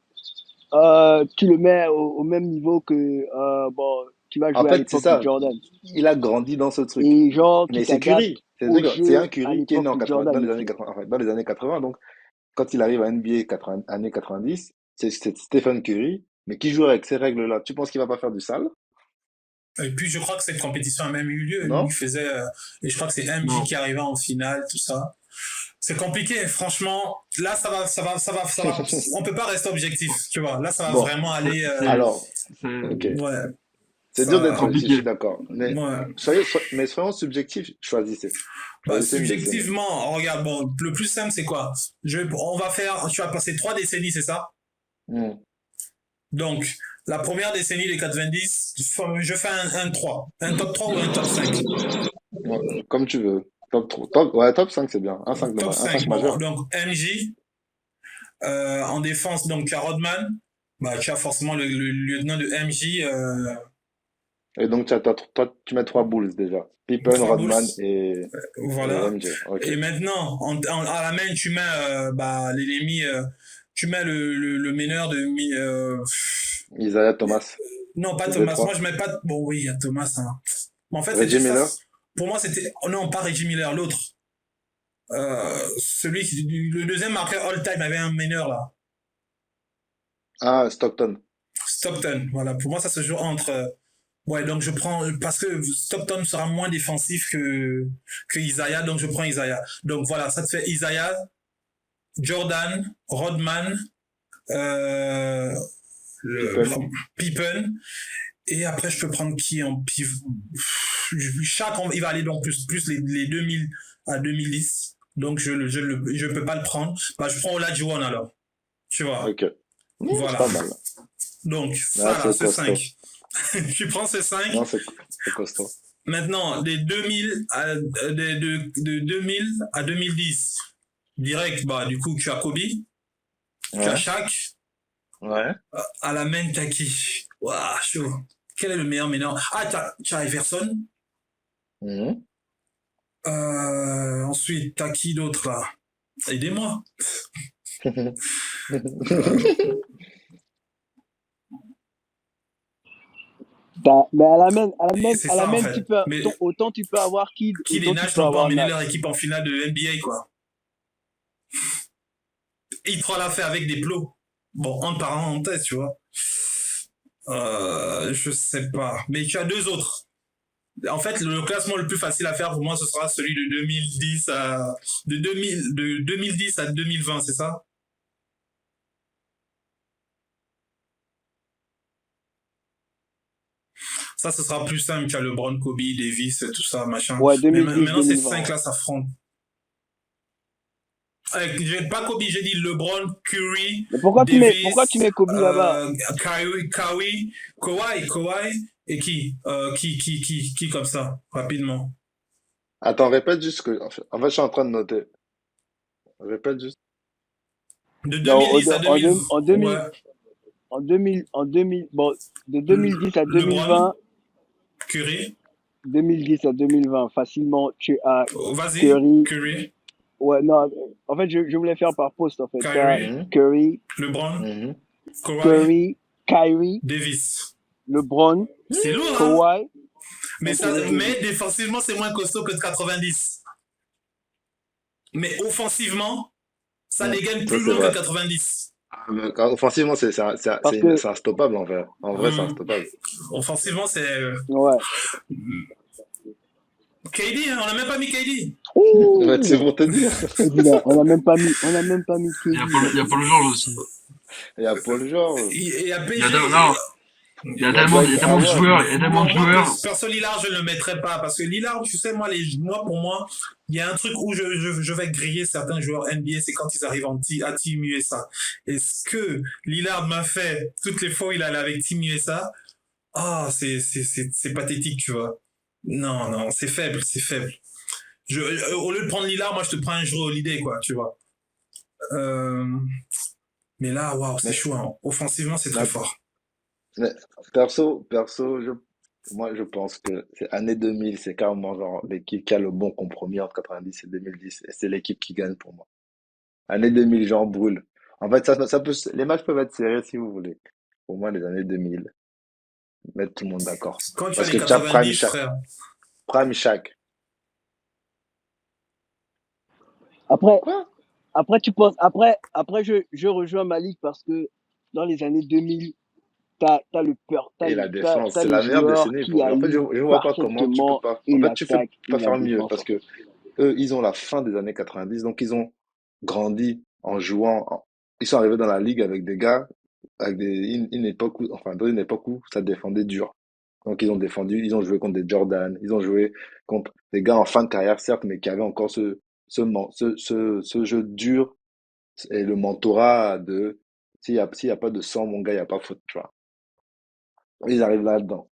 tu le mets au même niveau que, bon, tu vas En jouer à fait, c'est l'époque de ça. Jordan. Il a grandi dans ce truc. Et genre, tu Mais c'est t'adaptes Curry. au C'est jeu un à Curry qui est né l'époque en de 80, dans Jordan. les années 80, enfin, dans les années 80. Donc, quand il arrive à NBA années 90, c'est Stephen Curry, mais qui joue avec ces règles-là. Tu penses qu'il va pas faire du sale? Et puis je crois que cette compétition a même eu lieu. Lui, il Non? faisait, et je crois que c'est MJ non. qui arrivait en finale, tout ça. C'est compliqué, franchement. Là, ça va. On peut pas rester objectif, tu vois. Là, ça va Bon. vraiment aller. C'est, Alors, ok. c'est Ouais, C'est dur ça. d'être objectif, je suis compliqué. d'accord. Mais Ouais. mais soyons subjectifs. Choisissez. Bah, Choisissez une décennie. subjectivement, regarde, bon, le plus simple, c'est quoi? On va faire. Tu vas passer 3 décennies, c'est ça? Hmm. Donc, la première décennie des 90, je fais un 3. Un top 3 ou un top 5? Ouais, comme tu veux. Ouais, top 5 c'est bien. Top Un 5 5. Bon, majeur. donc MJ. En défense, donc tu as Rodman. Bah, tu as forcément le lieutenant de MJ, Et donc, toi, tu mets trois Bulls déjà. Pippen, 3 Bulls. Rodman et Voilà. MJ. Ok. Et maintenant, à la main, tu mets bah, tu mets le meneur de Isaiah Thomas. non, pas C'est Thomas. Moi, Détroit. je mets pas. Bon, oui, il y a Thomas. Hein. Mais en fait, Reggie c'était ça. Miller. Pour moi, c'était. Oh non, pas Reggie Miller, l'autre. Le deuxième marqueur all-time avait un meneur là. Ah, Stockton. Stockton. Voilà. Pour moi, ça se joue entre. Ouais, donc je prends. Parce que Stockton sera moins défensif que Isaiah, donc je prends Isaiah. Donc voilà, ça te fait Isaiah, Jordan, Rodman, euh, Pippen. Pippen. Et après, je peux prendre qui en pivot. Il va aller donc plus les 2000 à 2010. Donc, je peux pas le prendre. Bah, je prends Olajuwon alors. Tu vois. Ok. C'est Voilà. pas mal. Donc, Ah, voilà, c'est c'est costaud. 5. Tu prends ces 5. Non, c'est costaud. Maintenant, de 2000 à 2010. Direct, bah, du coup, tu as Kobe. Tu as Ouais. Shaq. Ouais. À la main, t'as qui? Waouh, chaud. Quel est le meilleur meneur? Ah, t'as Everson. Mhm. Ensuite, t'as qui d'autre là? Aidez-moi. Mais Et c'est à la ça, en main, fait. Mais autant tu peux avoir Kidd, Kidd et autant tu Nash peux n'ont pas avoir emmené leur Nash. équipe en finale de NBA, quoi. Et Troll l'a fait avec des plots. Bon, en parenthèse, tu vois. Je sais pas. Mais tu as deux autres. En fait, le classement le plus facile à faire pour moi, ce sera celui de 2010 à, de 2010 à 2020, c'est ça? Ça, ce sera plus simple. Tu as LeBron, Kobe, Davis, tout ça, machin. Ouais, Mais 2010, maintenant, ces 2020, ouais. cinq-là s'affrontent. Pas Kobe, j'ai dit LeBron, Curry, Mais pourquoi tu Davis, mets Kobe là-bas? Kawhi, et qui comme ça, rapidement. Attends, répète juste que. En fait, je suis en train de noter. Répète juste. De Non, 2010 à 2000, ouais, en 2000, bon, de 2010 à LeBron, 2020, Curry, 2010 à 2020, facilement, tu as vas-y, Curry. Curry, Ouais, non, en fait, je voulais faire par poste, en fait. Tu as Kyrie, Mhm, Curry, LeBron, mhm. Kawhi, Curry, Kyrie, Davis. LeBron, C'est lourd, hein? Kawhi, Anthony Mais Davis. défensivement, c'est moins costaud que de 90. Mais offensivement, ça dégaine Ça, plus c'est loin que vrai. 90. Offensivement, Parce que, c'est instoppable en vrai. En vrai, c'est Hum. instoppable. Offensivement, c'est ouais. KD, hein, on n'a même pas mis KD. Ouais, c'est Ouh! pour te dire. On a même pas mis Il y a KD. Paul, il y a Paul George aussi. Il y a Paul George. Et à Il y a, PG, non, il y a Il y a tellement, il y a Dwight tellement de Howard. joueurs, il y a tellement bon, de moi, joueurs. perso, Lillard, je ne le mettrais pas. Parce que Lillard, tu sais, pour moi, il y a un truc où je vais griller certains joueurs NBA, c'est quand ils arrivent à Team USA. Et ce que Lillard m'a fait toutes les fois où il allait avec Team USA, c'est pathétique, tu vois. Non, non, c'est faible, c'est faible. Au lieu de prendre Lillard, moi, je te prends un joueur Holiday, quoi, tu vois. Euh, mais là, waouh, c'est Mais, chaud, hein. Offensivement, c'est très mais, fort. mais moi, je pense que c'est année 2000, c'est carrément genre l'équipe qui a le bon compromis entre 90 et 2010. Et c'est l'équipe qui gagne pour moi. Année 2000, j'en brûle. En fait, les matchs peuvent être serrés si vous voulez. Pour moi, les années 2000, mettre tout le monde d'accord. Quand tu as Parce les que tu as 90, frère, Prime Shaq. Après, Quoi? après, je rejoins Malik parce que dans les années 2000, Et la défense, t'as c'est les la meilleure joueurs décennie qui pour eux. En fait, allient je vois pas comment tu peux parfaitement pas. et En fait, tu peux l'attaque pas et la faire mieux défense, parce en fait. que eux, ils ont la fin des années 90, donc ils ont grandi en jouant. Ils sont arrivés dans la ligue avec des gars, avec une époque où, enfin, dans une époque où ça défendait dur. Donc, ils ont défendu, ils ont joué contre des Jordan, ils ont joué contre des gars en fin de carrière, certes, mais qui avaient encore ce jeu dur et le mentorat de s'il y a pas de sang, mon gars, il n'y a pas faute, tu vois. Ils arrivent là-dedans.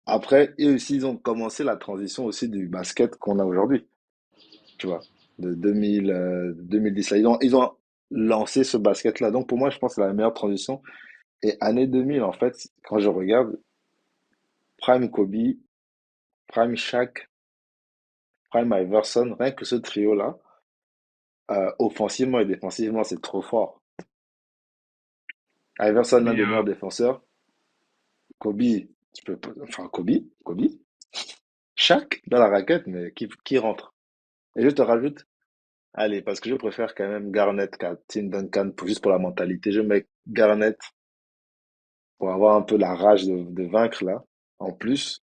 Après, eux aussi, ils ont commencé la transition aussi du basket qu'on a aujourd'hui, tu vois, de 2000, 2010. Là. Ils ont lancé ce basket-là. Donc, pour moi, je pense que c'est la meilleure transition. Et année 2000, en fait, quand je regarde, Prime Kobe, Prime Shaq, Prime Iverson, rien que ce trio-là, offensivement et défensivement, c'est trop fort. Iverson, l'un Mais des meilleurs défenseurs. Kobe, Kobe, Shaq dans la raquette, mais qui rentre. Et je te rajoute, allez, parce que je préfère quand même Garnett qu'à Tim Duncan, juste pour la mentalité. Je mets Garnett pour avoir un peu la rage de vaincre là, en plus.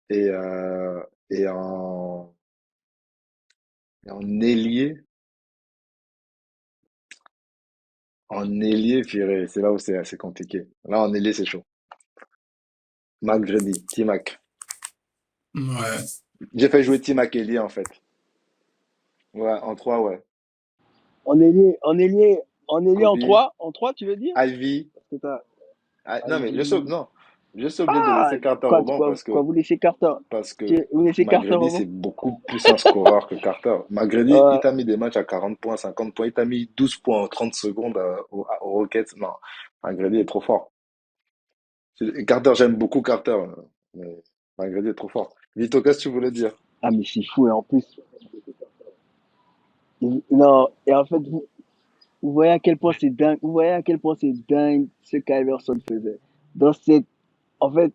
Et, euh, et en, et en ailier, purée, c'est là où c'est assez compliqué. Là, en ailier, c'est chaud. McGrady, T-Mac. ouais. J'ai fait jouer T-Mac ailier en fait. Ouais, en 3 ouais. En ailier, Kobe, en 3, tu veux dire? Ivy. Parce que t'as Non, mais Ivy. je suis obligé de Ah, laisser Carter au banc vous laissez Carter. parce que Vous laissez Carter McGrady, au c'est banc? beaucoup plus un scoreur que Carter. McGrady, il Euh, t'a mis des matchs à 40 points, 50 points, il t'a mis 12 points en 30 secondes aux Rockets. Non, McGrady est trop fort. Carter, j'aime beaucoup Carter, mais McGrady est trop fort. Vito, qu'est-ce que tu voulais dire? ah, mais c'est fou, et en plus, non, et en fait, vous voyez à quel point c'est dingue, vous voyez à quel point c'est dingue ce qu'Iverson faisait. Dans cette, en fait,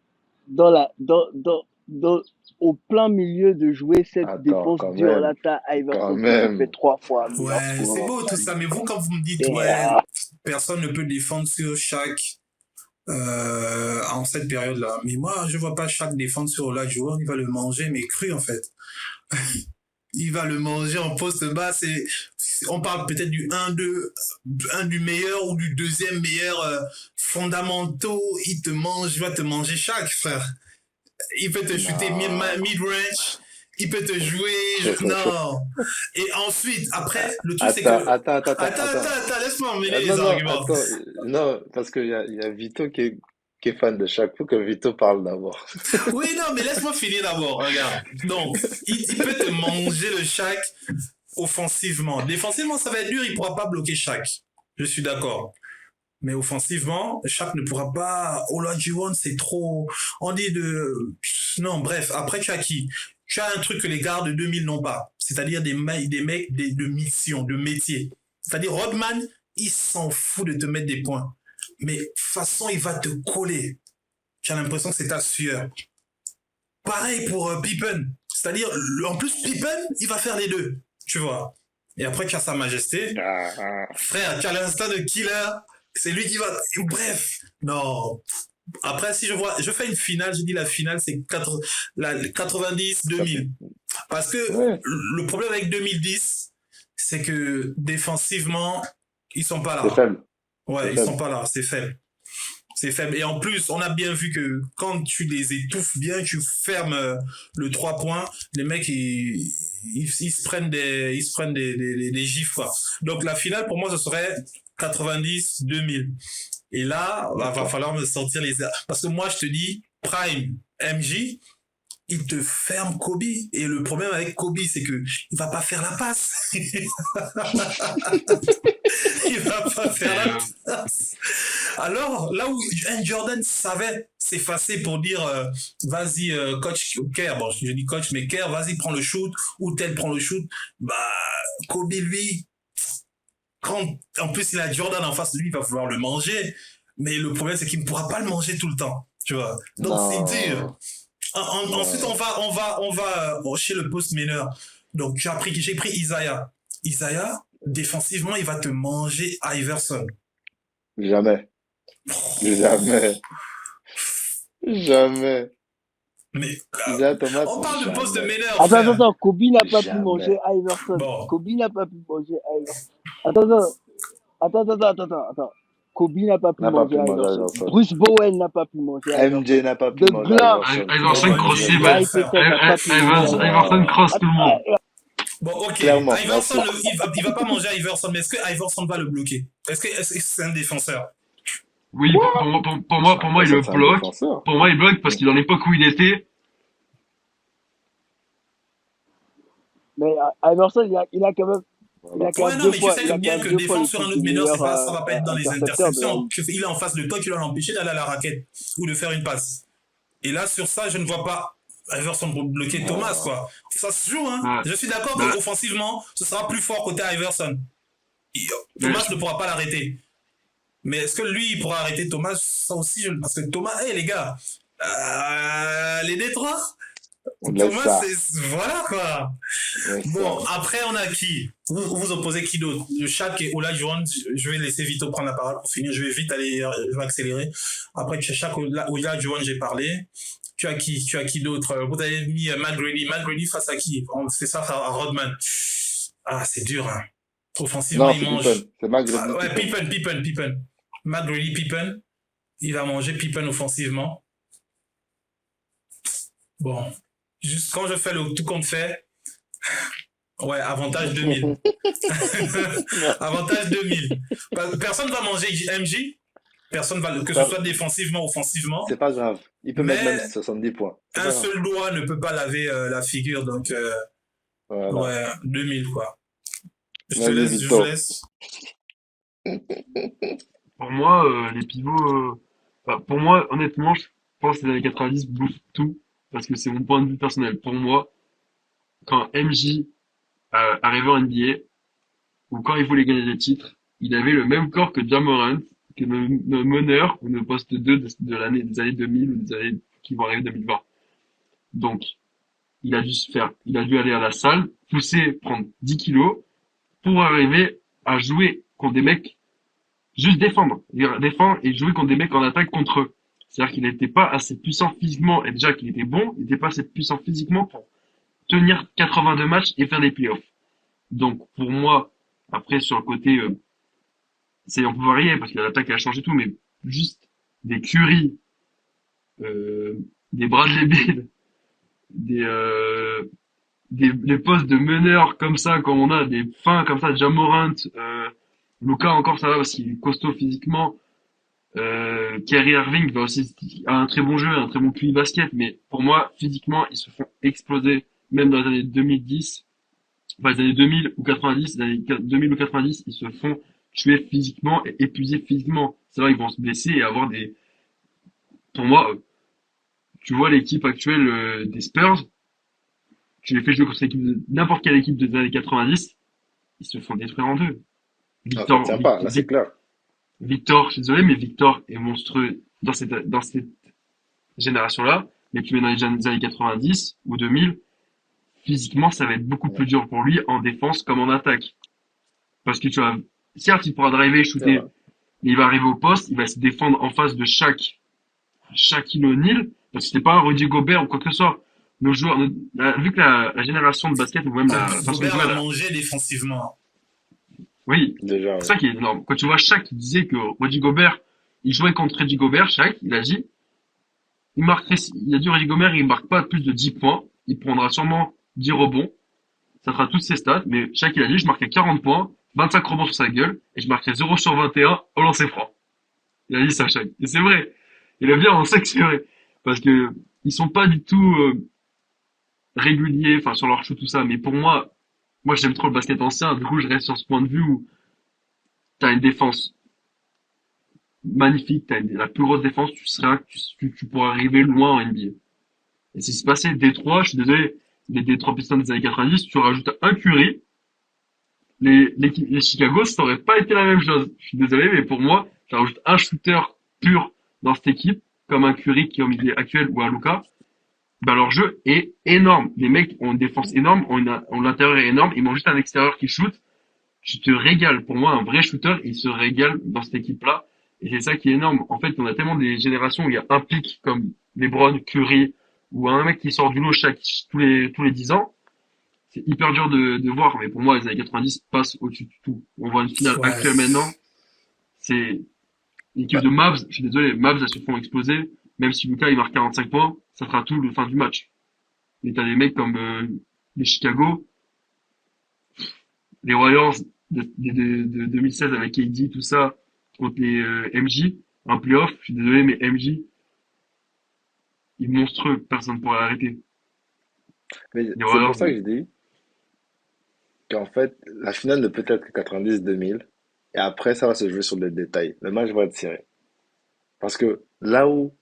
au plein milieu de jouer cette Attends, défense dure là, t'as quand Iverson qui te fait même. 3 fois meilleur Ouais, c'est scoreur beau de tout la ça, ligue. mais vous, quand vous me dites, Et, ouais, personne ne peut défendre sur chaque en cette période-là. Mais moi, je vois pas chaque défendre sur Olajuwon, il va le manger, mais cru en fait. Il va le manger en poste bas. On parle peut-être du 1-2, un du meilleur ou du deuxième meilleur fondamentaux. Il va te manger chaque, frère. Il peut te shooter Non. mid-range. Il peut te jouer. Non. Et ensuite, après, le truc, c'est Attends, que. attends, attends, attends, attends. Laisse-moi emmener Ah, les non, non, arguments. attends. Non, parce qu'il y a Vito qui est fan de chaque fois que Vito parle d'abord. Oui, non, mais laisse-moi finir d'abord. Regarde. Donc, il peut te manger le chaque offensivement. Défensivement, ça va être dur, il pourra pas bloquer chaque. Je suis d'accord. Mais offensivement, chaque ne pourra pas. Olajuwon, c'est trop. On dit de. Non, bref. Après, tu as qui? Tu as un truc que les gars de 2000 n'ont pas. C'est-à-dire des mecs de mission, de métier. C'est-à-dire Rodman, il s'en fout de te mettre des points. Mais de toute façon, il va te coller. Tu as l'impression que c'est ta sueur. Pareil pour Pippen. C'est-à-dire, en plus, Pippen, il va faire les deux. Tu vois. Et après, tu as Sa Majesté. Ah, Frère, tu as l'instinct de killer. C'est lui qui va. Bref. Non. Après, si je fais une finale, je dis la finale, c'est 90-2000. Parce que ouais, le problème avec 2010, c'est que défensivement, ils sont pas c'est là. faible. Ouais, C'est ils sont faible. pas là. C'est faible. C'est faible. Et en plus, on a bien vu que quand tu les étouffes bien, tu fermes le 3 points, les mecs, ils se prennent des gifs, quoi. Donc, la finale, pour moi, ce serait 90-2000. Et là, va Ok. falloir me sortir les... Parce que moi, je te dis, Prime, MJ, il te ferme Kobe. Et le problème avec Kobe, c'est que il va pas faire la passe. Il va pas faire la Et, passe. Alors, là où un Jordan savait s'effacer pour dire vas-y, coach Kerr, bon, je dis coach, mais Kerr, vas-y, prends le shoot, ou tel prend le shoot, bah, Kobe, lui, quand en plus il a Jordan en face de lui, il va vouloir le manger, mais le problème, c'est qu'il ne pourra pas le manger tout le temps, tu vois. Donc, c'est dur. Non, Ensuite, non. chez le post mineur. Donc, j'ai pris Isaiah. Isaiah, défensivement, il va te manger Iverson. Jamais. Jamais. Jamais. Mais Isaiah Thomas, on parle de poste jamais. meneur, Attends, frère. attends, Kobe n'a pas pu manger Jamais. Iverson. Bon, Kobe n'a pas pu manger Iverson. Attends, attends. Kobe n'a pas pu N'a pas manger pu manger Iverson. Iverson. Bruce Bowen n'a pas pu manger Iverson. MJ n'a pas pu The manger Glove, Iverson. Iverson bon, cross MJ, les bon, Gary frère. Payton n'a pas pu manger Iverson. Iverson cross tout le monde. Bon, ok. Clairement, Iverson, merci. il va pas manger Iverson, mais est-ce que Iverson va le bloquer? Est-ce que c'est un défenseur? Oui, pour moi, il Iverson, le c'est un bloque. défenseur. Pour moi, il bloque parce que dans l'époque où il était, Mais Iverson, il a quand même, Voilà. Ouais, non, mais tu sais il a quand bien même que 2 fois défendre le sur un titre autre du meneur, meilleur ça va pas être dans les intercepteur de la interceptions. ligue. Il est en face de toi, tu dois l'empêcher d'aller à la raquette ou de faire une passe. Et là, sur ça, je ne vois pas Iverson bloquer Thomas, Non. quoi. Ça se joue, hein. bah, Je suis d'accord bah, qu'offensivement, ce sera plus fort côté Iverson. bah, Thomas ne pourra pas l'arrêter. Mais est-ce que lui, il pourra arrêter Thomas? Ça aussi, parce que Thomas, hey, les gars, les Détroits, On laisse Thomas, ça. voilà, quoi. Laisse Bon, ça. après, on a qui? Vous opposez qui d'autre? Le Shaq et Olajuwon. Je vais laisser Vito prendre la parole pour finir. Je vais vite aller, je vais accélérer. Après, tu as Shaq, Olajuwon, j'ai parlé. Tu as qui d'autre? Vous avez mis McGrady. McGrady face à qui? C'est ça, à Rodman. Ah, c'est dur, hein. Offensivement, Non, il c'est mange. Pippen. C'est McGrady Ouais, Pippen. Pippen. McGrady, Pippen. Il va manger Pippen offensivement. Bon. Juste quand je fais le tout compte fait, ouais, avantage 2000. Avantage 2000. Personne va manger MJ. Personne va, que ce soit défensivement, offensivement. C'est pas grave. Il peut mettre même Mais 70 points. C'est un pas grave. seul doigt ne peut pas laver la figure. Donc, Voilà. ouais, 2000, quoi. Je te Vas-y, laisse, je Vito. vous laisse. pour moi, les pivots, pour moi, honnêtement, je pense que les années 90 bouffent tout parce que c'est mon point de vue personnel. Pour moi, quand MJ arrivait en NBA ou quand il voulait gagner des titres, il avait le même corps que Ja Morant, que nos meneurs ou nos postes 2 de l'année, des années 2000 ou des années qui vont arriver 2020. Donc, il a dû aller à la salle, pousser, prendre 10 kilos pour arriver à jouer contre des mecs, juste défendre. Défendre et jouer contre des mecs en attaque contre eux. C'est-à-dire qu'il n'était pas assez puissant physiquement, et déjà qu'il était bon, il n'était pas assez puissant physiquement pour tenir 82 matchs et faire des playoffs. Donc, pour moi, après, sur le côté, on peut varier, parce que l'attaque a changé tout, mais juste des Curry, euh, des Bradley Beal, des, des postes de meneurs comme ça, comme on a, des fins comme ça, Ja Morant, Luka encore ça va parce qu'il est costaud physiquement, Kyrie Irving va aussi, a un très bon jeu, un très bon QI basket, mais pour moi, physiquement, ils se font exploser, même dans les années 2010, enfin les années 2000 ou 90, les années 2000 ou 90, ils se font tuer physiquement et épuiser physiquement. C'est vrai, ils vont se blesser et avoir des, pour moi, tu vois l'équipe actuelle des Spurs, tu les fais jouer contre n'importe quelle équipe des années 90, ils se font détruire en deux. Non, ça ne Victor, tient pas, là c'est clair. Victor, je suis désolé, mais Victor est monstrueux dans cette génération-là. Mais tu mets dans les années 90 ou 2000, physiquement, ça va être beaucoup Ouais, plus dur pour lui en défense comme en attaque. Parce que tu vois, certes, il pourra driver, c'est vrai. shooter, mais il va arriver au poste, il va se défendre en face de Shaquille O'Neal, parce que c'était pas un Rudy Gobert ou quoi que ce soit. Nos joueurs, vu que la génération de basket ou même Ah, la façon de Gobert jouer, l'a mangé défensivement. oui, Déjà, c'est ouais. ça qui est énorme. Quand tu vois Shaq qui disait que Rudy Gobert, il jouait contre Rudy Gobert, Shaq, il a dit, il a dit Rudy Gobert, il marque pas plus de 10 points, il prendra sûrement 10 rebonds, ça fera toutes ses stats, mais Shaq, il a dit, je marquais 40 points, 25 rebonds sur sa gueule, et je marquais 0 sur 21 au lancer franc. Il a dit ça, Shaq. Et c'est vrai. Il a bien, on sait que c'est vrai. Parce que, ils sont pas du tout, réguliers, enfin, sur leur shoot, tout ça, mais pour moi, j'aime trop le basket ancien, du coup, je reste sur ce point de vue où t'as une défense magnifique, t'as la plus grosse défense, tu pourras arriver loin en NBA. Et c'est ce qui se passait Détroit, je suis désolé, les Détroit Pistons des années 90, tu rajoutes un Curry, les Chicago, ça aurait pas été la même chose. Je suis désolé, mais pour moi, tu rajoutes un shooter pur dans cette équipe, comme un Curry qui est au milieu actuel ou un Luka, bah leur jeu est énorme. Les mecs ont une défense énorme, ont l'intérieur est énorme, ils ont juste un extérieur qui shoot. Tu te régales. Pour moi, un vrai shooter, il se régale dans cette équipe-là. Et c'est ça qui est énorme. En fait, on a tellement des générations où il y a un pic comme LeBron, Curry, ou un mec qui sort du lot tous les 10 ans. C'est hyper dur de voir, mais pour moi, les années 90 passent au-dessus de tout. On voit une finale Ouais. actuelle maintenant. C'est l'équipe Bah, de Mavs. Je suis désolé, Mavs, elles se font exploser. Même si Lucas, il marque 45 points, ça fera tout le fin du match. Mais t'as des mecs comme les Chicago, les Warriors de 2016 avec KD, tout ça, contre les MJ, en playoff, je suis désolé, mais MJ, il est monstrueux, personne ne pourra l'arrêter. mais Les c'est pour Warriors, ça que je dis qu'en fait, la finale ne peut être que 90-2000. Et après, ça va se jouer sur des détails. Le match va être serré. Parce que là où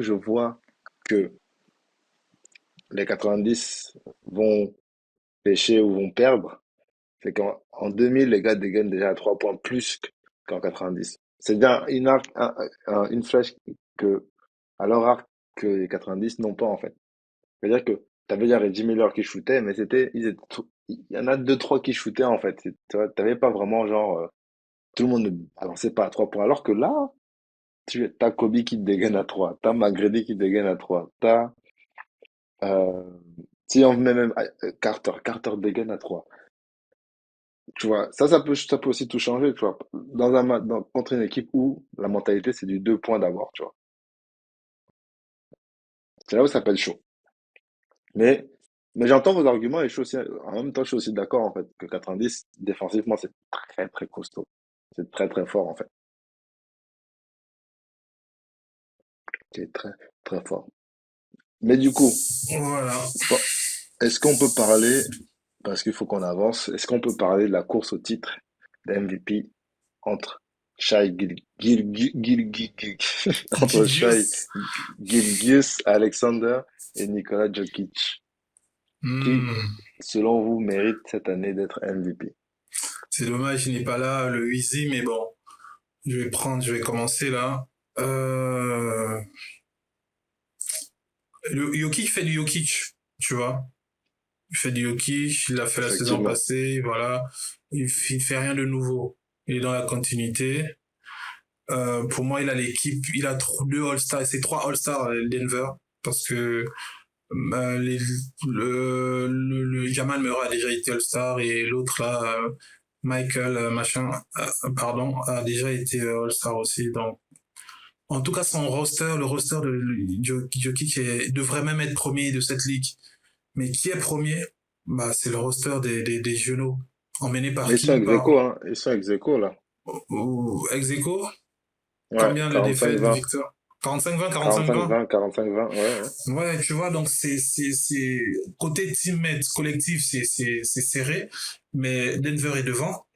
je vois que les 90 vont pêcher ou vont perdre, c'est qu'en 2000, les gars dégainent déjà à 3 points plus qu'en 90. C'est bien une flèche que, à leur arc, que les 90 n'ont pas, en fait. C'est-à-dire que tu avais déjà Reggie Miller qui shootait, mais il y en a deux, trois qui shootaient, en fait. Tu vois, t'avais pas vraiment, genre, tout le monde ne balançait pas à 3 points. Alors que là, t'as Kobe qui te dégaine à 3, t'as McGrady qui te dégaine à 3, euh, si on met même Carter dégaine à 3. Tu vois, ça peut aussi tout changer, tu vois. Contre une équipe où la mentalité, c'est du 2 points d'abord, tu vois. C'est là où ça peut être chaud. Mais, mais j'entends vos arguments et en même temps, je suis aussi d'accord, en fait, que 90, défensivement, c'est très, très costaud. C'est très, très fort, en fait. C'est très, très fort. Mais du coup, Voilà. bon, est-ce qu'on peut parler, parce qu'il faut qu'on avance, est-ce qu'on peut parler de la course au titre d'MVP entre entre Shai Didius. Gilgeous Alexander et Nikola Jokic? Qui, Hmm. selon vous, mérite cette année d'être MVP? C'est dommage, il n'est pas là, le Easy, mais bon. Je vais commencer là. Euh, Le Jokic fait du Jokic, tu vois. Il fait du Jokic, il l'a fait la saison Effectivement. passée, voilà. Il fait rien de nouveau. Il est dans la continuité. Pour moi, il a l'équipe, il a deux All-Stars, c'est trois All-Stars Denver, parce que le Jamal Murray a déjà été All-Star et l'autre là, Michael machin, pardon, a déjà été All-Star aussi. Donc, en tout cas, son roster, le roster de Jokic devrait même être premier de cette ligue. Mais qui est premier? Bah, c'est le roster des Juno. Emmené par Ils sont qui? ex Par aequo, hein. Ils sont ex aequo, là. ex aequo. Ouais, Combien de défaites, de 45-20. victoires? 45-20, 45-20? 45-20, 45-20, ouais, ouais. Ouais, tu vois, donc côté teammate, collectif, c'est serré, mais Denver est devant.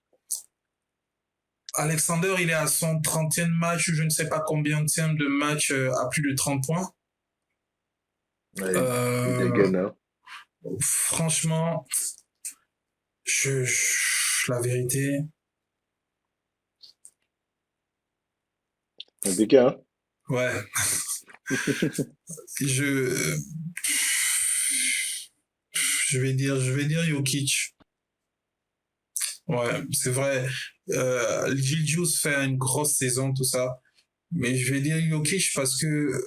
Alexander, il est à son 30e match, je ne sais pas combien de match à plus de 30 points. Ouais, il Euh, dégaine, hein. franchement, la vérité, Compliqué, hein. ouais, je, je vais dire Jokic. Ouais, c'est vrai. Gil Juice fait une grosse saison, tout ça. Mais je vais dire Jokic parce que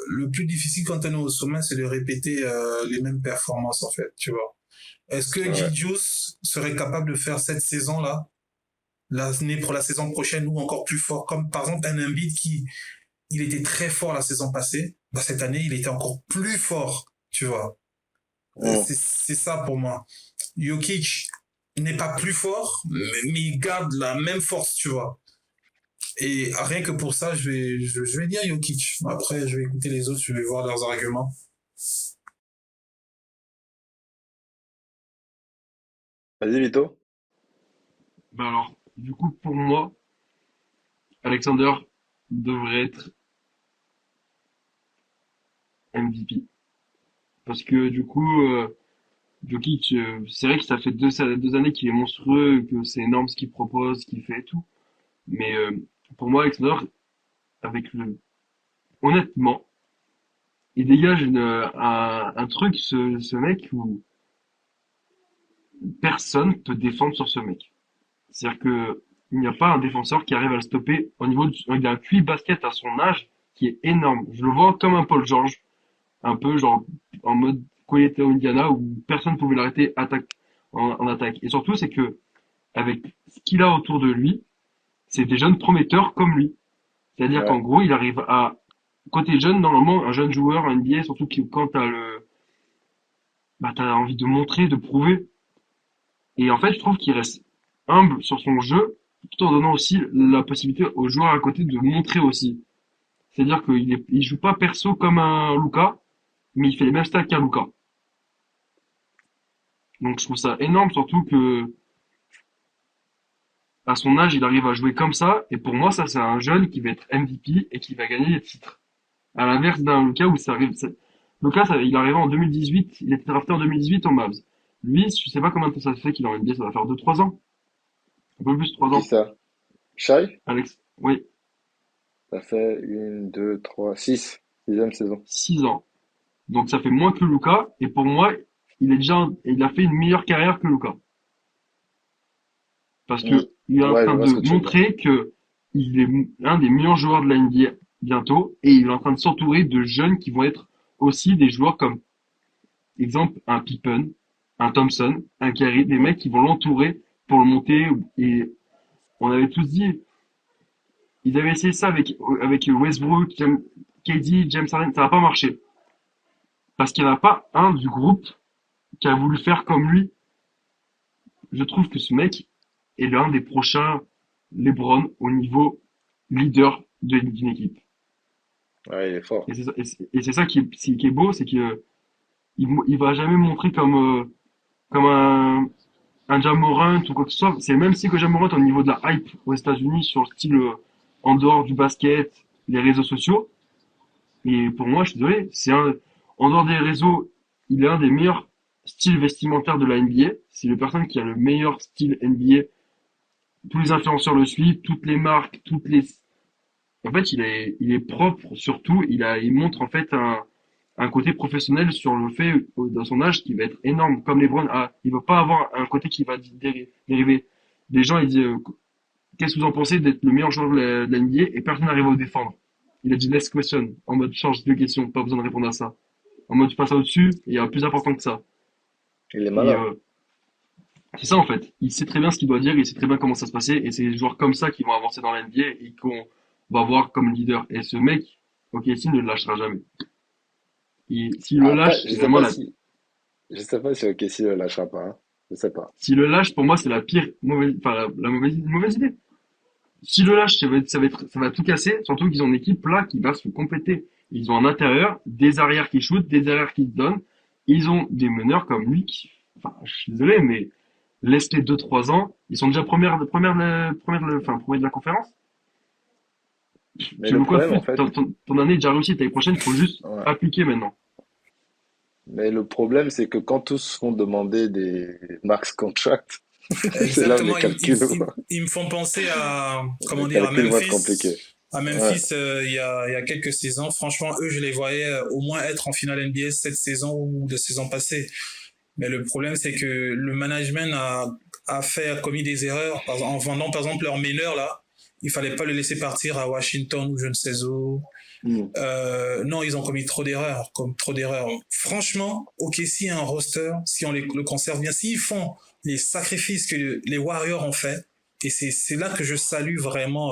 le plus difficile quand on est au sommet, c'est de répéter les mêmes performances, en fait, tu vois. Est-ce que Ouais. Gil Juice serait capable de faire cette saison-là, l'année pour la saison prochaine ou encore plus fort, comme par exemple un Embiid qui, il était très fort la saison passée, bah, cette année, il était encore plus fort, tu vois. Hum. C'est ça pour moi. Jokic n'est pas plus fort, mais il garde la même force, tu vois. Et rien que pour ça, je vais dire Jokic. Après, je vais écouter les autres, je vais voir leurs arguments. Vas-y, Vito. Ben alors, du coup, pour moi, Alexander devrait être MVP. Parce que du coup, Jokic, c'est vrai que ça fait deux années qu'il est monstrueux, que c'est énorme ce qu'il propose, ce qu'il fait et tout. Mais pour moi, Alexander, avec honnêtement, il dégage un truc, ce mec, où personne peut défendre sur ce mec. C'est-à-dire que il n'y a pas un défenseur qui arrive à le stopper au niveau il a un QI basket à son âge qui est énorme. Je le vois comme un Paul George, un peu genre en mode quand il était au Indiana où personne ne pouvait l'arrêter en attaque. Et surtout, c'est que avec ce qu'il a autour de lui, c'est des jeunes prometteurs comme lui. C'est-à-dire qu'en Ouais. gros, il arrive à quand t'es jeune, normalement, un jeune joueur en NBA, surtout quand t'as envie de montrer, de prouver. Et en fait, je trouve qu'il reste humble sur son jeu, tout en donnant aussi la possibilité aux joueurs à côté de montrer aussi. C'est-à-dire il joue pas perso comme un Luka, mais il fait les mêmes stats qu'un Luka. Donc je trouve ça énorme, surtout que à son âge, il arrive à jouer comme ça. Et pour moi, ça, c'est un jeune qui va être MVP et qui va gagner des titres. À l'inverse d'un Luka où ça arrive. Luka, il est arrivé en 2018, il a été drafté en 2018 au Mavs. Lui, je sais pas combien de temps ça fait qu'il est en NBA, ça va faire 2-3 ans. Un peu plus de 3 Qui ans. ça? Shai? Alex, oui, Ça fait une, deux, trois, six. Sixième saison. 6 ans. Donc ça fait moins que Luka. Et pour moi, il a fait une meilleure carrière que Luka. Parce Hum. que il est en Ouais, je train vois de ce que tu veux dire. montrer que il est un des meilleurs joueurs de la NBA bientôt. Et il est en train de s'entourer de jeunes qui vont être aussi des joueurs comme, exemple, un Pippen, un Thompson, un Curry, des Hum. mecs qui vont l'entourer pour le monter. Et on avait tous dit, ils avaient essayé ça avec Westbrook, KD, James Harden, ça n'a pas marché. Parce qu'il n'y en a pas un du groupe qui a voulu faire comme lui. Je trouve que ce mec est l'un des prochains LeBron au niveau leader d'une équipe. Ouais, il est fort. Et c'est ça qui est beau, c'est que il va jamais montrer comme un Ja Morant ou quoi que ce soit. C'est le même style que Ja Morant au niveau de la hype aux États-Unis sur le style en dehors du basket, les réseaux sociaux. Et pour moi, je suis désolé, en dehors des réseaux, il est un des meilleurs styles vestimentaires de la NBA. C'est le personne qui a le meilleur style NBA. Tous les influenceurs le suivent, toutes les marques, en fait, il est propre surtout. Il montre en fait un côté professionnel sur le fait, dans son âge, qui va être énorme. Comme LeBron a, il va pas avoir un côté qui va dériver. Des gens, ils disent, qu'est-ce que vous en pensez d'être le meilleur joueur de la NBA et personne n'arrive à le défendre. Il a dit next question, en mode change de question, pas besoin de répondre à ça. En mode tu passes au-dessus, et il y a plus important que ça. Il est Et malin. c'est ça en fait. Il sait très bien ce qu'il doit dire, il sait très bien comment ça se passer, et c'est des joueurs comme ça qui vont avancer dans la NBA et qu'on va voir comme leader. Et ce mec, ok, s'il ne le lâchera jamais. S'il le Après, lâche, c'est vraiment je sais pas si OKC le lâchera pas, hein. Je sais pas. s'il le lâche, pour moi, c'est la pire mauvaise, enfin, la mauvaise idée. S'il le lâche, ça va tout casser, surtout qu'ils ont une équipe là qui va se compléter. Ils ont un intérieur, des arrières qui shootent, des arrières qui se donnent. Ils ont des meneurs comme lui qui, enfin, je suis désolé, mais laisse-les 2, 3 ans, ils sont déjà première de la conférence. Mais Tu le veux quoi de problème, en plus? fait, Ton année est déjà réussie, l'année prochaine, il faut juste ouais. appliquer maintenant. Mais le problème, c'est que quand tous font demander des max contract, c'est là où les Exactement, calculs, ils me font penser à, comment les dire, à calculs vont être Memphis. compliqués. À Ouais. Memphis, il y a quelques saisons, franchement, eux, je les voyais au moins être en finale NBA cette saison ou de saison passée. Mais le problème, c'est que le management a commis des erreurs en vendant, par exemple, leur meneur, là. Il fallait pas le laisser partir à Washington ou je ne sais où. Hmm. Non, ils ont commis trop d'erreurs, comme trop d'erreurs. Franchement, ok, s'il y a un roster, si on le conserve bien, s'ils font les sacrifices que les Warriors ont fait, et c'est là que je salue vraiment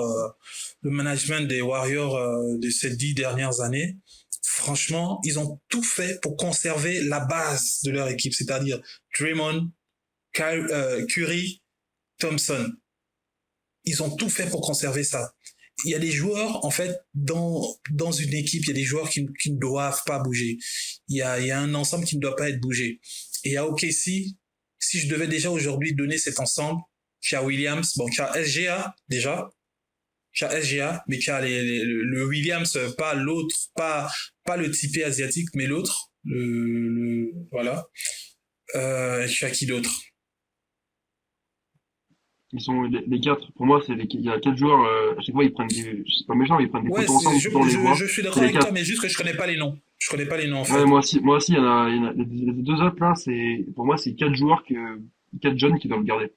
le management des Warriors de ces 10 dernières années. Franchement, ils ont tout fait pour conserver la base de leur équipe, c'est-à-dire Draymond, Curry, Thompson. Ils ont tout fait pour conserver ça. Il y a des joueurs, en fait, dans une équipe, il y a des joueurs qui ne doivent pas bouger. Il y a un ensemble qui ne doit pas être bougé. Et à OKC, si je devais déjà aujourd'hui donner cet ensemble, tu as Williams, bon, tu as SGA déjà, tu as SGA, mais tu as le Williams, pas l'autre, pas le typé asiatique, mais l'autre, voilà. Tu as qui d'autre? Ils sont les quatre. Pour moi, il y a 4 joueurs. À chaque fois, ils prennent c'est pas méchant, ils prennent des Ouais, photos ensemble. Tout le temps, on les je voit. suis C'est d'accord les avec toi, quatre. mais juste que je connais pas les noms. Je connais pas les noms, en Ouais, fait. moi aussi, les 2 autres là, pour moi, c'est 4 joueurs 4 jeunes qui doivent le garder.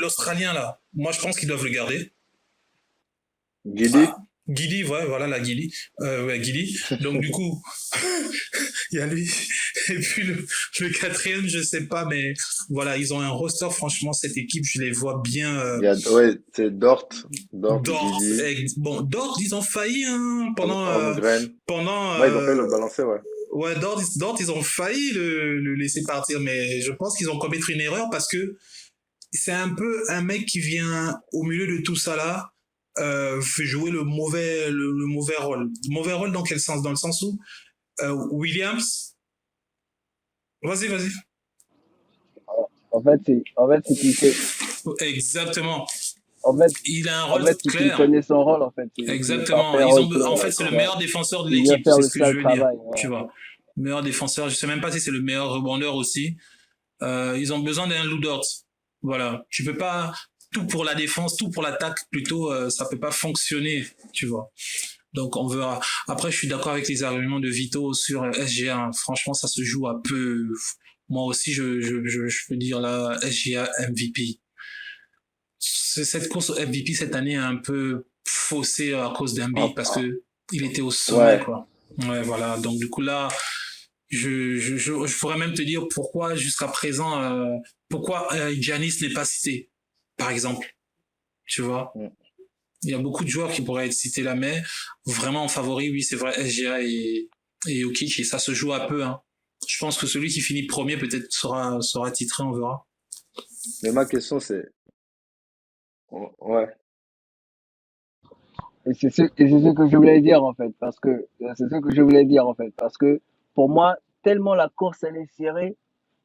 L'Australien, là, moi, je pense qu'ils doivent le garder. Guidi? Ah, Guidi, ouais, voilà, la Guidi. Ouais, Guidi. Donc, du coup, il y a lui. Et puis, le quatrième, je sais pas, mais voilà, ils ont un roster, franchement, cette équipe, je les vois bien. Ouais, c'est Dort, Dort, Guidi, bon, Dort, ils ont failli hein, Holmgren. pendant Ouais, ils ont failli le balancer, ouais. ouais, Dort, ils ont failli le laisser partir, mais je pense qu'ils ont commis une erreur parce que c'est un peu un mec qui vient au milieu de tout ça là, fait jouer le mauvais rôle. Mauvais rôle dans quel sens? Dans le sens où Williams, vas-y. En fait, c'est qu'il sait. Exactement. En fait, Il a un en rôle fait, c'est qu'il clair. connaît son rôle, en fait. C'est Exactement. parfait rôle En player. fait, c'est le Ouais. meilleur défenseur de Il vient l'équipe. faire C'est le ce que je sale veux dire. travail. Tu Ouais. vois. Meilleur défenseur. Je sais même pas si c'est le meilleur rebondeur aussi. Ils ont besoin d'un Lou Dort. Voilà. Tu peux pas tout pour la défense, tout pour l'attaque. Plutôt, ça peut pas fonctionner. Tu vois. Donc, on verra. Après, je suis d'accord avec les arguments de Vito sur SGA. Franchement, ça se joue un peu. Moi aussi, je peux dire là, SGA MVP. Cette course au MVP cette année est un peu faussée à cause d'Embiid Ah, parce ah, que il était au sommet, ouais. quoi. Ouais, voilà. Donc, du coup, là, je pourrais même te dire pourquoi, jusqu'à présent, pourquoi Giannis n'est pas cité, par exemple. Tu vois? Hmm. Il y a beaucoup de joueurs qui pourraient être cités là, mais vraiment en favori, oui, c'est vrai, SGA et Jokic, et ça se joue un peu, hein. Je pense que celui qui finit premier peut-être sera titré, on verra. Mais ma question, c'est, ouais, Et c'est ce que je voulais dire, en fait. C'est ce que je voulais dire, en fait. Parce que, pour moi, tellement la course, elle est serrée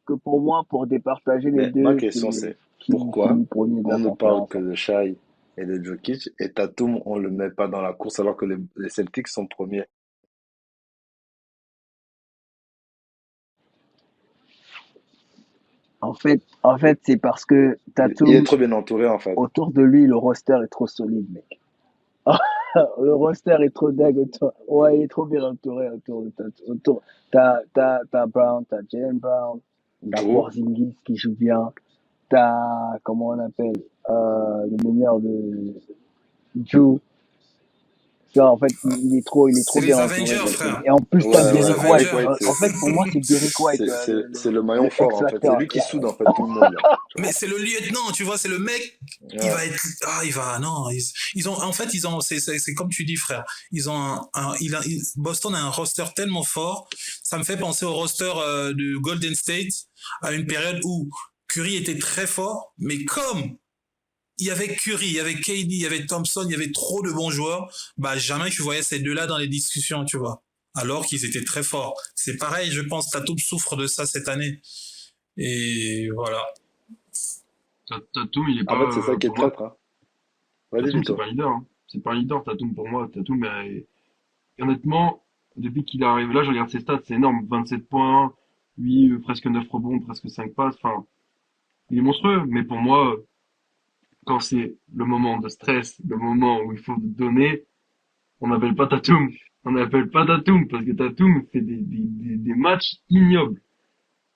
que pour moi, pour départager les mais ma deux, question, c'est c'est, qui pourquoi finit premier de on la ne parle conférence, que en de fait. Shai et de Jokic et Tatum, on le met pas dans la course alors que les Celtics sont premiers? En fait, c'est parce que Il est Tatum, trop bien entouré, en fait. autour de lui, le roster est trop solide, mec. Le roster est trop dingue autour. Ouais, il est trop bien entouré autour. T'as Brown, t'as Jalen Brown, t'as Drew, Porzingis qui joue bien, t'as, comment on appelle, le meilleur de Drew. Ça, en fait, il est C'est trop bien les entouré, Avengers, le truc. frère. Et en plus, t'as C'est ouais, les ouais, Derrick Derrick White. Avengers. White, En fait, pour moi, c'est Derrick White, c'est le maillon le fort, en X fait. C'est Factor. lui qui soude, en fait, tout le monde, là. Tu Mais vois. c'est le lieutenant, tu vois, c'est le mec. Il Ouais. va être, il va, non, ils ont, en fait, c'est comme tu dis, frère. Ils ont Boston a un roster tellement fort. Ça me fait penser au roster de Golden State à une période où Curry était très fort, mais comme il y avait Curry, il y avait KD, il y avait Thompson, il y avait trop de bons joueurs, bah jamais tu voyais ces deux-là dans les discussions, tu vois. Alors qu'ils étaient très forts. C'est pareil, je pense, Tatum souffre de ça cette année. Et voilà. Tatum, il est En fait, c'est ça pas, qui est pour moi, traître, hein. Vas-y, Tatum, c'est Vito. pas un leader, hein. C'est pas un leader, Tatum, pour moi. Tatum, et honnêtement, depuis qu'il est arrivé là, je regarde ses stats, c'est énorme. 27 points, 8, presque 9 rebonds, presque 5 passes. Enfin, il est monstrueux. Mais pour moi, quand c'est le moment de stress, le moment où il faut donner, on n'appelle pas Tatum. On n'appelle pas Tatum parce que Tatum fait des matchs ignobles.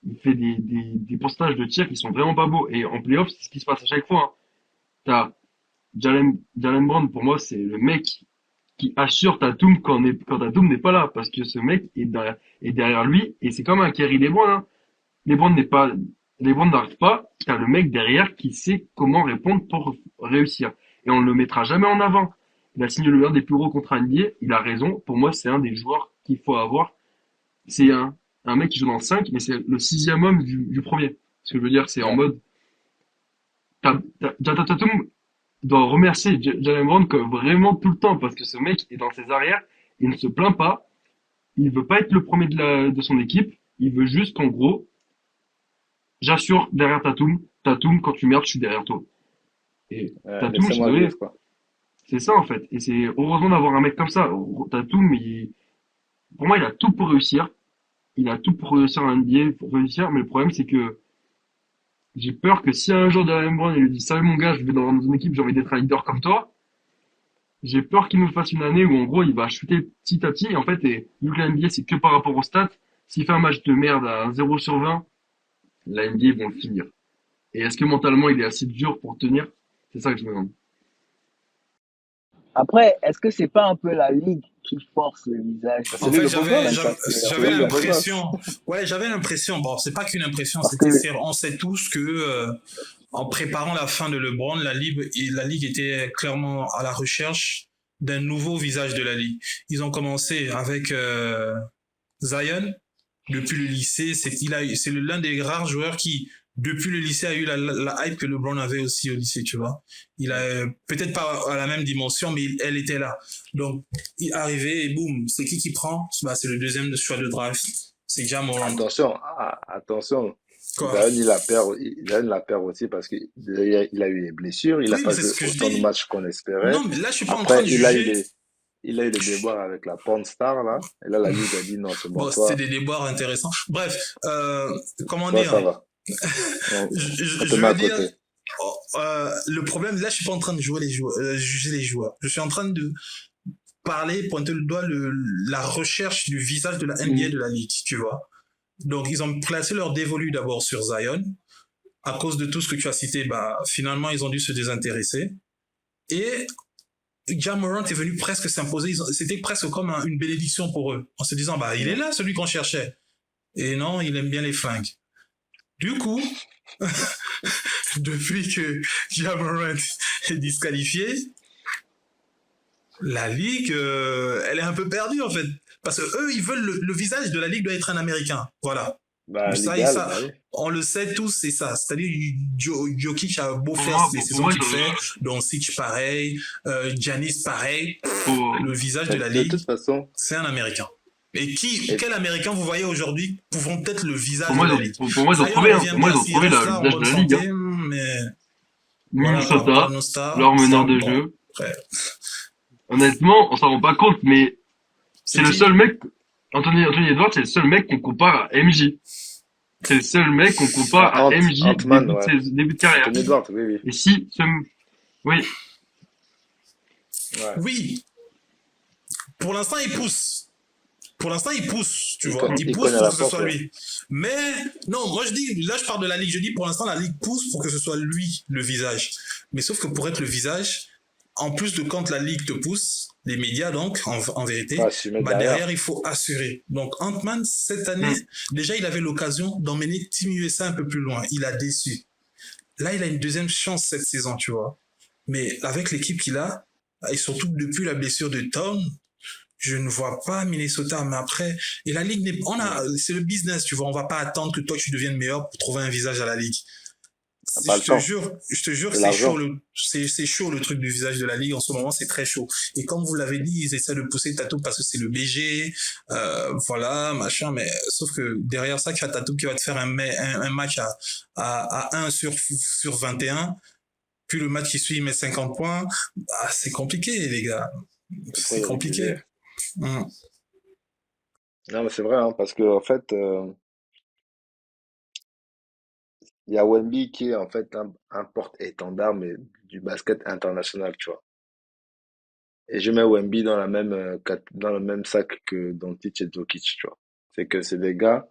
Il fait des pourcentages de tirs qui sont vraiment pas beaux. Et en playoff, c'est ce qui se passe à chaque fois, hein. T'as Jalen Brown, pour moi, c'est le mec qui assure Tatum quand Tatum n'est pas là. Parce que ce mec est derrière lui. Et c'est comme un Kerry LeBron, hein. LeBron n'est pas, LeBron n'arrive pas. T'as le mec derrière qui sait comment répondre pour réussir. Et on ne le mettra jamais en avant. Il a signé l'un des plus gros contrats NBA. Il a raison. Pour moi, c'est un des joueurs qu'il faut avoir. C'est un mec qui joue dans le 5, mais c'est le sixième homme du premier. Ce que je veux dire, c'est en Ouais. mode, Tatum doit remercier Jalen Brown vraiment tout le temps parce que ce mec est dans ses arrières, il ne se plaint pas, il veut pas être le premier de son équipe, il veut juste qu'en gros, j'assure derrière Tatum, quand tu merdes, je suis derrière toi. Et Tatum, je suis Laissez-moi désolé, vivre, quoi. c'est ça en fait. Et c'est heureusement d'avoir un mec comme ça. Tatum, pour moi, il a tout pour réussir. Il a tout pour réussir en NBA, pour réussir, mais le problème c'est que j'ai peur que si un jour Jalen Brown il lui dit salut mon gars, je vais dans une équipe, j'ai envie d'être un leader comme toi, j'ai peur qu'il nous fasse une année où en gros il va chuter petit à petit et en fait et vu que la NBA c'est que par rapport aux stats, s'il fait un match de merde à 0 sur 20, la NBA ils vont le finir. Et est-ce que mentalement il est assez dur pour tenir? C'est ça que je me demande. Après, est-ce que c'est pas un peu la ligue qui force le visage Bah, c'est En lui fait, le beau j'avais, gosse. j'avais, C'est j'avais lui le beau gosse. l'impression, ouais, j'avais l'impression, bon, c'est pas qu'une impression, parce que on sait tous que, en préparant la fin de LeBron, la ligue était clairement à la recherche d'un nouveau visage de la ligue. Ils ont commencé avec, Zion. Depuis le lycée, c'est l'un des rares joueurs qui, depuis le lycée, a eu la hype que LeBron avait aussi au lycée, tu vois. Il a, peut-être pas à la même dimension, mais elle était là. Donc, il est arrivé et boum, c'est qui prend? Bah, c'est le deuxième choix de draft. C'est Ja Morant. Attention, attention. Quoi? Zion la perd aussi parce qu'il a eu les blessures. Il n'a Oui, mais pas c'est joué ce que je autant de dis. matchs qu'on espérait. Non, mais là, je suis pas en train Après, de juger. il a eu les déboires avec la porn star, là. Et là, la Ligue a dit non, c'est bon, Bon, c'était toi, des déboires intéressants. Bref, comment toi, dire? ça va. On te Je met veux à dire, côté. le problème, là, je suis pas en train de jouer les joueurs, juger les joueurs. Je suis en train de parler, pointer le doigt, la recherche du visage de la NBA de la Ligue, tu vois. Donc, ils ont placé leur dévolu d'abord sur Zion. À cause de tout ce que tu as cité, bah, finalement, ils ont dû se désintéresser. Et Ja Morant est venu presque s'imposer. C'était presque comme une bénédiction pour eux. En se disant, bah, il est là, celui qu'on cherchait. Et non, il aime bien les flingues. Du coup, depuis que Ja Morant est disqualifié, la Ligue, elle est un peu perdue, en fait. Parce que eux, ils veulent le visage de la Ligue doit être un Américain. Voilà. Bah, Ça, l'idéal, bah oui. on le sait tous, c'est ça. C'est-à-dire, Jokic a beau Pour faire moi, les pour saisons moi, qu'il fait, Doncic pareil, Giannis pareil, faut, le visage Mais de la de Ligue, toute façon, c'est un Américain. Et et, quel Américain vous voyez aujourd'hui pouvant peut-être le visage pour de moi, la Ligue? pour moi, ils ont Zion trouvé, hein. revient Pour moi, bien ils ont s'il trouvé reste là le en visage de bonne la Ligue, hein. santé, mais voilà quoi, Minnesota, pas nos stars, leur meneur de bon, jeu. après, Honnêtement, on s'en rend pas compte, mais c'est c'est le qui? seul mec, Anthony Edwards, c'est le seul mec qu'on compare à MJ. C'est le seul mec qu'on compare à MJ Ant-Man, ouais. début de carrière. Anthony Edwards, oui, oui. Et si, oui, Ouais. Oui, pour l'instant, il pousse. Pour l'instant, il pousse, tu Il, vois. co- Il il pousse cogne à pour la que ce porte, soit ouais. lui. Mais non, moi je dis, là je parle de la Ligue. Je dis pour l'instant, la Ligue pousse pour que ce soit lui le visage. Mais sauf que pour être le visage, en plus de quand la Ligue te pousse, les médias donc, en Faut vérité, assumer bah derrière. derrière, il faut assurer. Donc Ant-Man, cette année, déjà il avait l'occasion d'emmener Team USA un peu plus loin. Il a déçu. Là, il a une deuxième chance cette saison, tu vois. Mais avec l'équipe qu'il a, et surtout depuis la blessure de Tom, je ne vois pas Minnesota. Mais après, et la ligue, c'est le business, tu vois. On va pas attendre que toi tu deviennes meilleur pour trouver un visage à la ligue. T'as pas le temps. Je te jure, C'est l'argent. c'est chaud le truc du visage de la ligue en ce moment, c'est très chaud. Et comme vous l'avez dit, ils essaient de pousser Tatum parce que c'est le BG, voilà, machin. Mais sauf que derrière ça, tu as Tatum qui va te faire un match à 1 sur 21. Puis le match qui suit, il met 50 points. Ah, c'est compliqué, les gars. C'est trop C'est compliqué. irrégulier. Non, mais c'est vrai, hein, parce que en fait, il y a Wemby qui est en fait un porte-étendard, mais du basket international, tu vois. Et je mets Wemby dans dans le même sac que Doncic et Jokic, tu vois. C'est que c'est des gars,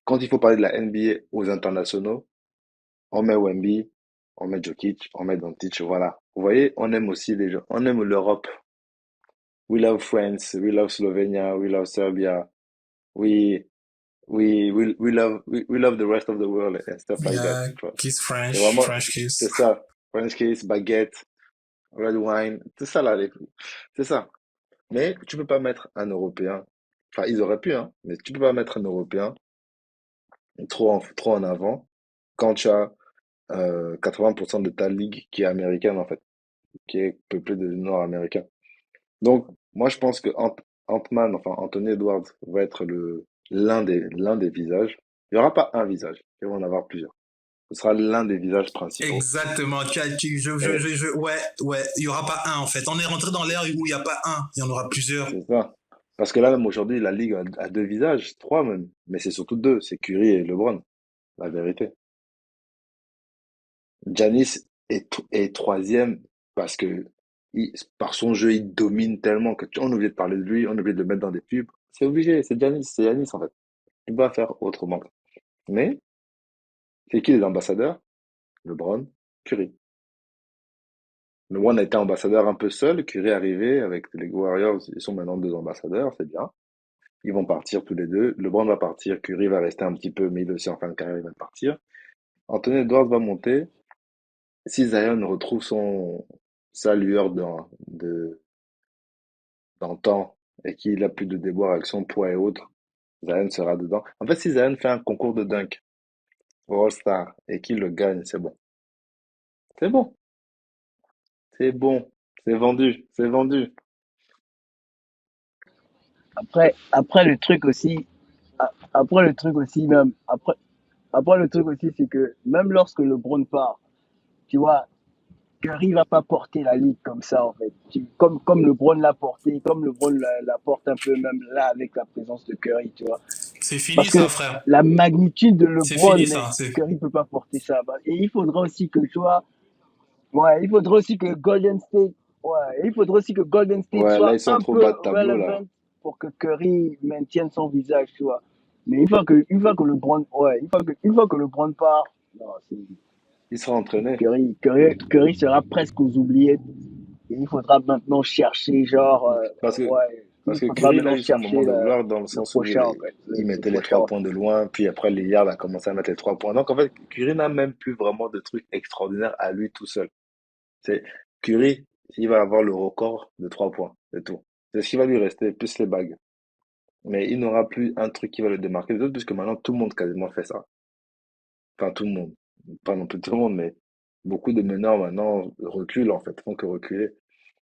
quand il faut parler de la NBA aux internationaux, on met Wemby, on met Jokic, on met Doncic, voilà. Vous voyez, on aime aussi les gens, on aime l'Europe. We love France, we love Slovenia, we love Serbia, we we love the rest of the world and stuff like that, Yeah, tu vois. kiss C'est French, vraiment, French kiss. c'est ça. French kiss, baguette, red wine, c'est ça là, c'est ça. Mais tu peux pas mettre un Européen, enfin ils auraient pu, hein, mais tu peux pas mettre un Européen trop en avant quand tu as 80% de ta ligue qui est américaine en fait, qui est peuplée de Nord-Américains. Donc moi je pense que Ant-Man, enfin Anthony Edwards va être l'un des visages. Il n'y aura pas un visage, il va en avoir plusieurs. Ce sera l'un des visages principaux. Exactement. Et Ouais, ouais. Il y aura pas un en fait. On est rentré dans l'ère où il y a pas un, il y en aura plusieurs. c'est ça. Parce que là même aujourd'hui, la ligue a deux visages, trois même. Mais c'est surtout deux, c'est Curry et LeBron, la vérité. Giannis est troisième parce que par son jeu, il domine tellement on est obligé de parler de lui, on est obligé de le mettre dans des pubs. C'est obligé, c'est Giannis en fait. Tu peux pas faire autrement. Mais c'est qui les ambassadeurs? LeBron, Curry. LeBron a été ambassadeur un peu seul, Curry est arrivé avec les Warriors, ils sont maintenant deux ambassadeurs, c'est bien. Ils vont partir tous les deux. LeBron va partir, Curry va rester un petit peu, mais il aussi en fin de carrière, il va partir. Anthony Edwards va monter. Si Zion retrouve sa lueur d'antan et qu'il a plus de déboires avec son poids et autres, Zion sera dedans. En fait, si Zion fait un concours de dunk au All-Star et qu'il le gagne, c'est bon. C'est bon. C'est bon. C'est vendu. C'est vendu. Après le truc aussi, après le truc aussi, même, après le truc aussi, c'est que même lorsque LeBron part, tu vois, Curry va pas porter la ligue comme ça, en fait. Comme LeBron l'a porté, comme LeBron la porte un peu même là avec la présence de Curry, tu vois. C'est fini Parce ça, que frère. la magnitude de C'est LeBron, fini mec, ça. Curry peut pas porter ça. Bah, et il faudra aussi que, tu vois, ouais, il faudra aussi que Golden State, ouais, il faudra aussi que Golden State Ouais, là, soit ils sont un trop bas peu de tableau, là. relevant pour que Curry maintienne son visage, tu vois. Mais une fois que LeBron, ouais, une fois que LeBron part, non, Il sera entraîné. Curry sera presque aux oubliettes. Et il faudra maintenant chercher, genre, Parce que, ouais, parce il que faudra Curry, là, a maintenant eu son moment chercher de gloire dans le le sens où prochain, en fait, il le mettait les prochain. 3 points de loin, puis après, Lillard a commencé à mettre les 3 points. Donc, en fait, Curry n'a même plus vraiment de trucs extraordinaires à lui tout seul. C'est Curry, il va avoir le record de 3 points, c'est tout. C'est ce qui va lui rester, plus les bagues. Mais il n'aura plus un truc qui va le démarquer des autres, puisque maintenant tout le monde quasiment fait ça. Enfin, tout le monde. Pas non plus tout le monde, mais beaucoup de meneurs maintenant reculent en fait, font que reculer.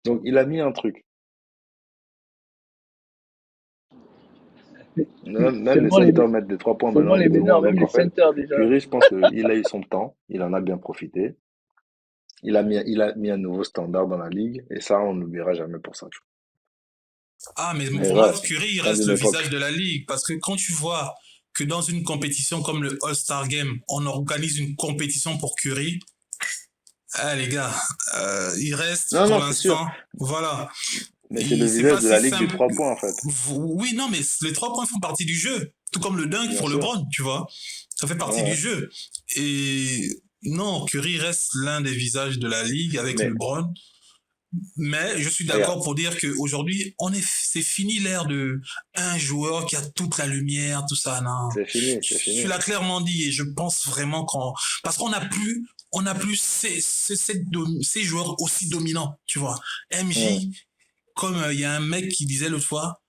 Donc il a mis un truc. Même les Seulement les, centers mettent des 3 points seulement maintenant les de meneurs, loin. même Donc les en fait, centers déjà. Curry, je pense qu'il a eu son temps, il en a bien profité. Il a mis un nouveau standard dans la ligue, et ça, on n'oubliera jamais pour ça. Ah, mais Mais pour moi, voilà, Curry, il fin reste d'une le époque. visage de la ligue. Parce que quand tu vois que dans une compétition comme le All-Star Game, on organise une compétition pour Curry, Ah, les gars, il reste Non, pour non, c'est sûr. l'instant, voilà. Mais c'est le C'est visage pas de si la Ligue du simple. 3 points, en fait. Oui, non, mais les 3 points font partie du jeu. Tout comme le dunk Bien pour sûr. LeBron, tu vois. Ça fait Ouais, partie du ouais. jeu. Et non, Curry reste l'un des visages de la ligue avec Mais, LeBron. Mais je suis regarde, d'accord pour dire qu'aujourd'hui, c'est fini l'ère de un joueur qui a toute la lumière, tout ça. Non. c'est fini, c'est Tu fini. l'as clairement dit et je pense vraiment parce on n'a plus ces joueurs aussi dominants, tu vois. Hum, MJ, comme il y a un mec qui disait l'autre fois,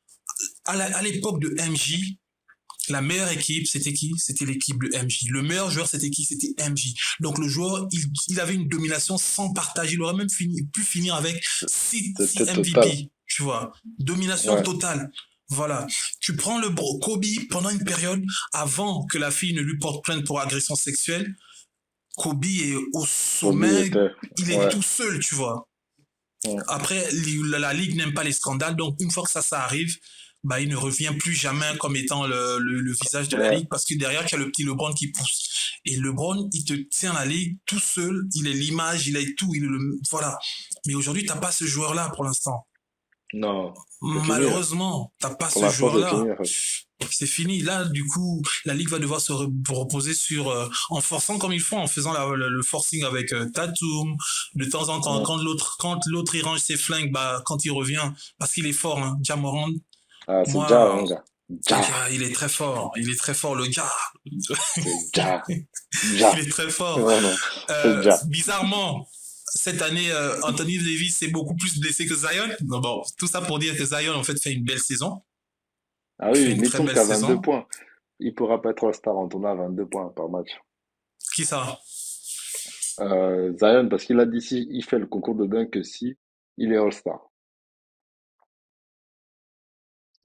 à l'époque de MJ, la meilleure équipe, c'était qui? C'était l'équipe de MJ. Le meilleur joueur, c'était qui? C'était MJ. Donc le joueur, il avait une domination sans partage. Il aurait même pu finir avec 6 c'était total. MVP, tu vois. Domination Ouais, totale. Voilà. Tu prends Kobe pendant une période avant que la fille ne lui porte plainte pour agression sexuelle. Kobe est au Kobe sommet, était. il est Ouais, tout seul, tu vois. hum, Après, la Ligue n'aime pas les scandales, donc une fois que ça arrive, bah, il ne revient plus jamais comme étant le visage de la ouais. Ligue, parce que derrière, tu as le petit LeBron qui pousse. Et LeBron, il te tient la Ligue tout seul, il est l'image, il est tout, voilà. Mais aujourd'hui, tu n'as pas ce joueur-là pour l'instant. Non, c'est fini, hein. Malheureusement, tu n'as pas Pour ce l'instant, c'est fini, joueur-là. en fait. C'est fini. Là, du coup, la Ligue va devoir se reposer sur, en forçant comme ils font, en faisant le forcing avec Tatum. De temps en temps, Hum. quand l'autre il range ses flingues, bah, quand il revient, parce qu'il est fort, hein, Ja Morant, Ah, c'est Ja, moi, mon gars. Ja, il est très fort. Il est très fort, le gars. c'est Ja. Il Ja. est très fort. Vraiment, c'est Ja. Bizarrement, cette année, Anthony Davis est beaucoup plus blessé que Zion. Non, bon, tout ça pour dire que Zion, en fait, fait une belle saison. Ah Fait oui, une très mettons belle qu'à 22 saison. points, il pourra pas être All-Star en tournoi à 22 points par match. Qui ça? Zion, parce qu'il a dit si il fait le concours de dunk que si il est All-Star.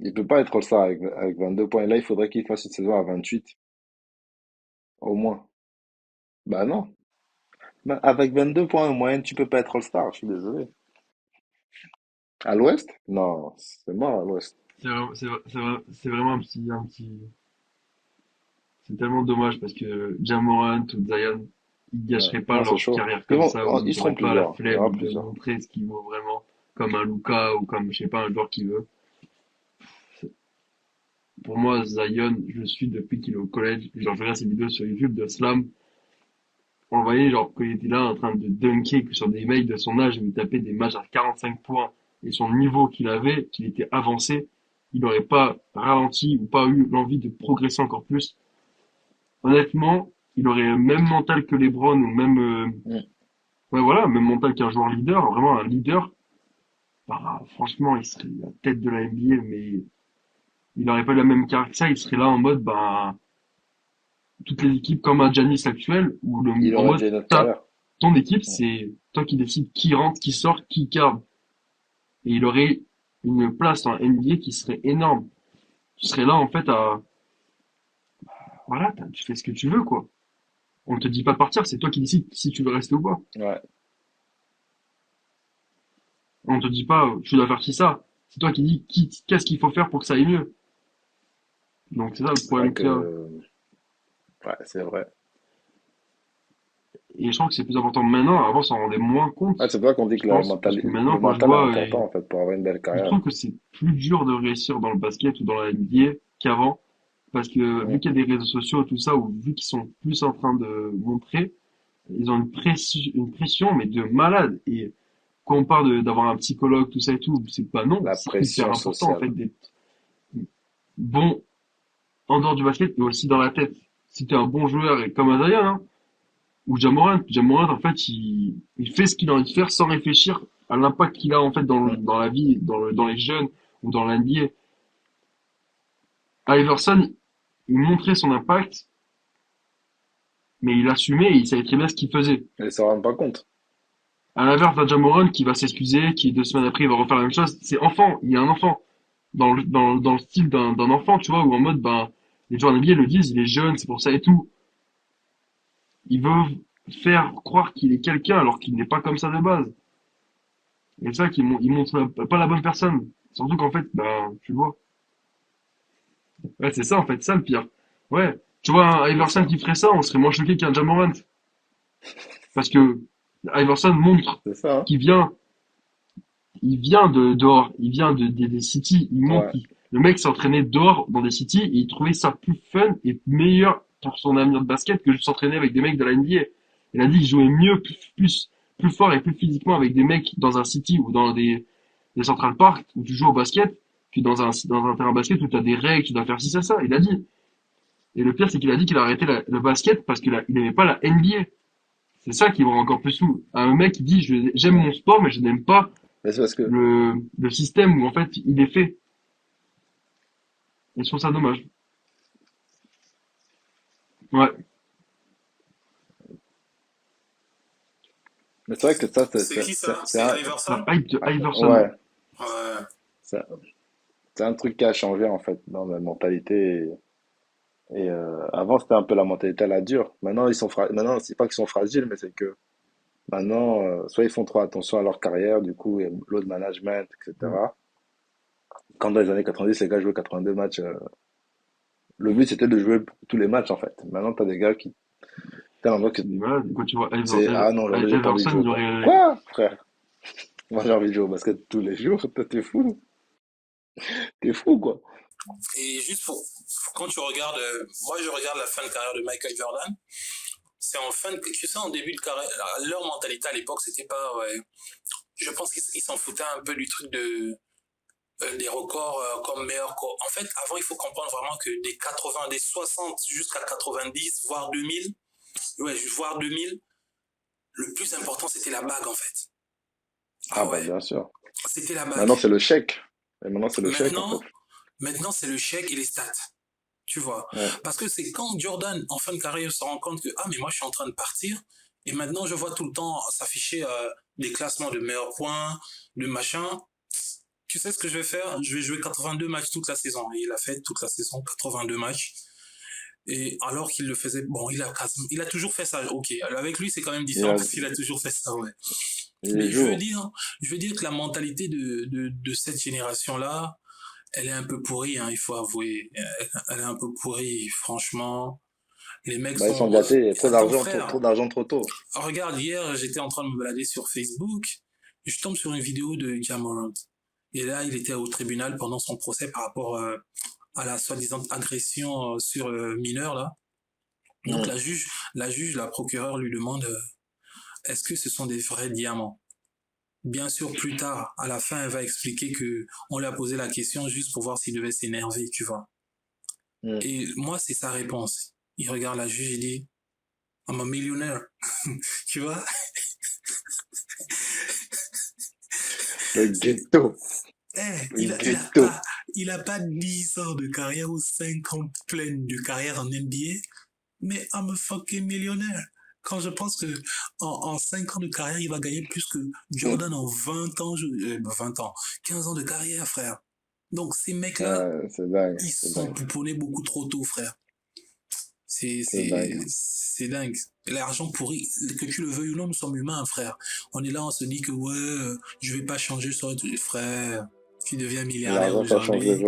Il peut pas être All-Star avec 22 points. Et là, il faudrait qu'il fasse une saison à 28, au moins. Bah non. Avec 22 points en moyenne, tu peux pas être All-Star, je suis désolé. À l'Ouest? Non, c'est mort à l'Ouest. C'est vraiment c'est tellement dommage parce que Ja Morant ou Zion, ils Ouais. gâcheraient pas Non, c'est leur chaud. carrière comme ça, ou Ils ils seront auraient pas la plusieurs. Il y aura flemme de plusieurs. montrer ce qu'ils vaut vraiment, comme un Luka ou comme, je sais pas, un joueur qui veut. Pour moi, Zion, je le suis depuis qu'il est au collège. Genre, je regarde ses vidéos sur YouTube de slam. On le voyait, genre, quand il était là en train de dunker sur des mecs de son âge, où il tapait des matchs à 45 points, et son niveau qu'il avait, qu'il était avancé, il n'aurait pas ralenti ou pas eu l'envie de progresser encore plus. Honnêtement, il aurait le même mental que LeBron, ou même, Mm. ouais, voilà, même mental qu'un joueur leader, vraiment un leader. Bah, franchement, il serait la tête de la NBA, mais il n'aurait pas la même caractère que ça, il serait là en mode, bah, toutes les équipes comme un Giannis actuel, où Il en aurait mode, déjà une autre t'as carrière. ton équipe, Mm. c'est toi qui décides qui rentre, qui sort, qui garde. Et il aurait une place en NBA qui serait énorme. Tu serais là, en fait, voilà, tu fais ce que tu veux, quoi. On te dit pas de partir, c'est toi qui décides si tu veux rester ou pas. Ouais. On te dit pas, tu dois faire ci, ça. C'est toi qui dis qu'est-ce qu'il faut faire pour que ça aille mieux. Donc c'est ça le C'est vrai problème qu'il y a. que, ouais, c'est vrai. Et je trouve que c'est plus important maintenant. Avant, ça en rendait moins compte, Ouais, c'est pour ça qu'on dit je que pense. Parce que maintenant, le quand je mental est vois, important, en fait, pour avoir une belle je carrière. trouve que c'est plus dur de réussir dans le basket ou dans la NBA qu'avant. Parce que vu Mm. qu'il y a des réseaux sociaux et tout ça, ou vu qu'ils sont plus en train de montrer, ils ont une pression, mais de malade. Et quand on parle d'avoir un psychologue, tout ça et tout, c'est pas non, La c'est hyper pression important en sociale. fait d'être bon en dehors du basket, mais aussi dans la tête. Si t'es un bon joueur et comme Azaya, hein, ou Jamorant en fait, il fait ce qu'il a envie de faire sans réfléchir à l'impact qu'il a en fait Mm. dans la vie, dans les jeunes ou dans l'NBA. Iverson, il montrait son impact, mais il assumait et il savait très bien ce qu'il faisait. Ils s'en rendent pas compte. À l'inverse d'un Ja Morant qui va s'excuser, qui 2 semaines après il va refaire la même chose, c'est enfant, il y a un enfant. Dans le style d'un enfant, tu vois, où en mode, ben, les joueurs NBA le disent, il est jeune, c'est pour ça et tout. Ils veulent faire croire qu'il est quelqu'un alors qu'il n'est pas comme ça de base. Et c'est ça il montre pas la bonne personne. Surtout qu'en fait, ben, tu vois. Ouais, c'est ça en fait, ça le pire. Ouais, tu vois, un C'est Iverson ça. qui ferait ça, on serait moins choqué qu'un Ja Morant. Parce que Iverson montre C'est ça, hein? qu'il vient, il vient de dehors, il vient des cities, il montre Ouais. le mec s'entraînait dehors dans des cities et il trouvait ça plus fun et meilleur pour son avenir de basket que juste s'entraîner avec des mecs de la NBA. Il a dit qu'il jouait mieux, plus fort et plus physiquement avec des mecs dans un city ou dans des Central Park où tu joues au basket que dans un terrain de basket où tu as des règles, tu dois faire ci, ça. Il a dit. Et le pire, c'est qu'il a dit qu'il a arrêté le basket parce qu'il aimait pas la NBA. C'est ça qui me rend encore plus fou. Un mec qui dit, j'aime mon sport, mais je n'aime pas Mais c'est parce que, le système où, en fait, il est fait. Et je trouve ça dommage. Ouais. mais c'est vrai que ça, C'est qui ça? c'est C'est un, Iverson? La hype de Iverson. ouais, Ouais. c'est c'est un truc qui a changé, en fait, dans la mentalité. Avant, c'était un peu la mentalité à la dure. Maintenant, maintenant, c'est pas qu'ils sont fragiles, mais c'est que maintenant, soit ils font trop attention à leur carrière, du coup, il y a l'autre management, etc. Quand dans les années 90, les gars jouaient 82 matchs, le but c'était de jouer tous les matchs, en fait. Maintenant, t'as des gars qui, t'as l'impression que Et voilà, quand tu vois c'est, ah non, aujourd'hui, j'ai pas envie de Iverson, jouer, il quoi. aurait, Quoi, frère? Moi, j'ai envie de jouer au basket tous les jours. Toi, t'es fou. T'es fou, quoi. Et juste quand tu regardes, moi je regarde la fin de carrière de Michael Jordan, c'est en fin de, tu sais, en début de carrière, leur mentalité à l'époque, c'était pas, ouais, je pense qu'ils s'en foutaient un peu du truc des records comme meilleur corps. En fait, avant, il faut comprendre vraiment que des 80, des 60 jusqu'à 90, voire 2000, ouais, voire 2000, le plus important, c'était la bague, en fait. Ah, Ah bah, ouais, bien sûr. c'était la bague. Maintenant, c'est le chèque. Et maintenant, c'est le chèque, en fait. Maintenant, c'est le chèque et les stats. Tu vois. Ouais. Parce que c'est quand Jordan, en fin de carrière, se rend compte que, ah, mais moi, je suis en train de partir. Et maintenant, je vois tout le temps s'afficher des classements de meilleurs points, de machin. Tu sais ce que je vais faire? Je vais jouer 82 matchs toute la saison. Et il a fait toute la saison, 82 matchs. Et alors qu'il le faisait, bon, il a toujours fait ça, ok. Avec lui, c'est quand même différent parce qu'il a toujours fait ça, ouais. Mais je veux dire que la mentalité de cette génération-là, elle est un peu pourrie, hein, il faut avouer. Elle est un peu pourrie, franchement. Les mecs Bah, ils sont sont... gâtés. Il y a trop Attends, d'argent, frère, trop d'argent trop tôt. regarde, hier, j'étais en train de me balader sur Facebook, et je tombe sur une vidéo de Ja Morant. Et là, il était au tribunal pendant son procès par rapport à la soi-disant agression sur mineur, là. Donc, la procureure lui demande est-ce que ce sont des vrais diamants? Bien sûr, plus tard, à la fin, elle va expliquer que on lui a posé la question juste pour voir s'il devait s'énerver, tu vois. Mm. Et moi, c'est sa réponse. Il regarde la juge et dit I'm a millionnaire. Tu vois? Le ghetto. Il a pas 10 ans de carrière ou 5 ans pleine de carrière en NBA, mais I'm a fucking millionnaire. Quand je pense que en 5 ans de carrière, il va gagner plus que Jordan en 20 ans, 20 ans, 15 ans de carrière, frère. Donc, ces mecs-là, C'est dingue. ils sont pouponnés beaucoup trop tôt, frère. C'est dingue. L'argent pourri, que tu le veuilles ou non, nous sommes humains, frère. On est là, on se dit que ouais, je vais pas changer sur frère. Tu deviens milliardaire aujourd'hui.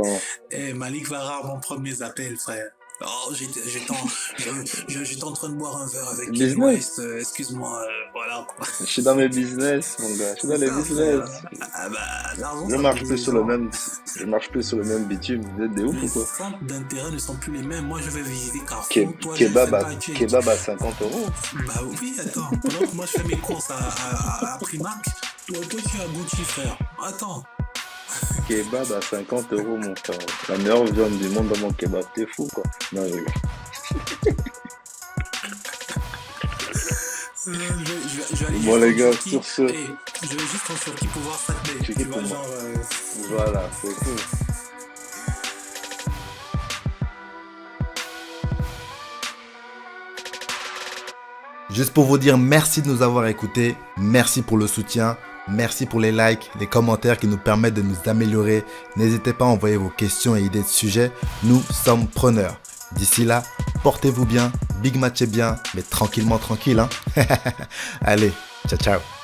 Malik va rarement prendre mes appels, frère. Oh, j'étais en train de boire un verre avec Kanye West, excuse-moi, voilà quoi. Je suis dans mes business, mon gars, je suis dans les business. Ah bah, je marche plus sur le même bitume, vous êtes des ouf ou quoi? Les centres d'intérêt ne sont plus les mêmes, moi je vais visiter Carrefour, kebab à 50 €. Bah oui, attends, pendant que moi je fais mes courses à Primark, toi tu as Gucci, frère, attends. Kebab à 50 €, mon frère. La meilleure viande du monde dans mon kebab, t'es fou quoi. Non, je rigole. Je vais aller bon les gars, sur ce... je vais juste en Turquie pour voir Fatbay. Tu vois, genre... Voilà, c'est cool. Juste pour vous dire merci de nous avoir écoutés, merci pour le soutien, merci pour les likes, les commentaires qui nous permettent de nous améliorer. N'hésitez pas à envoyer vos questions et idées de sujets, nous sommes preneurs. D'ici là, portez-vous bien, big match est bien, mais tranquillement tranquille. Hein. Allez, ciao ciao.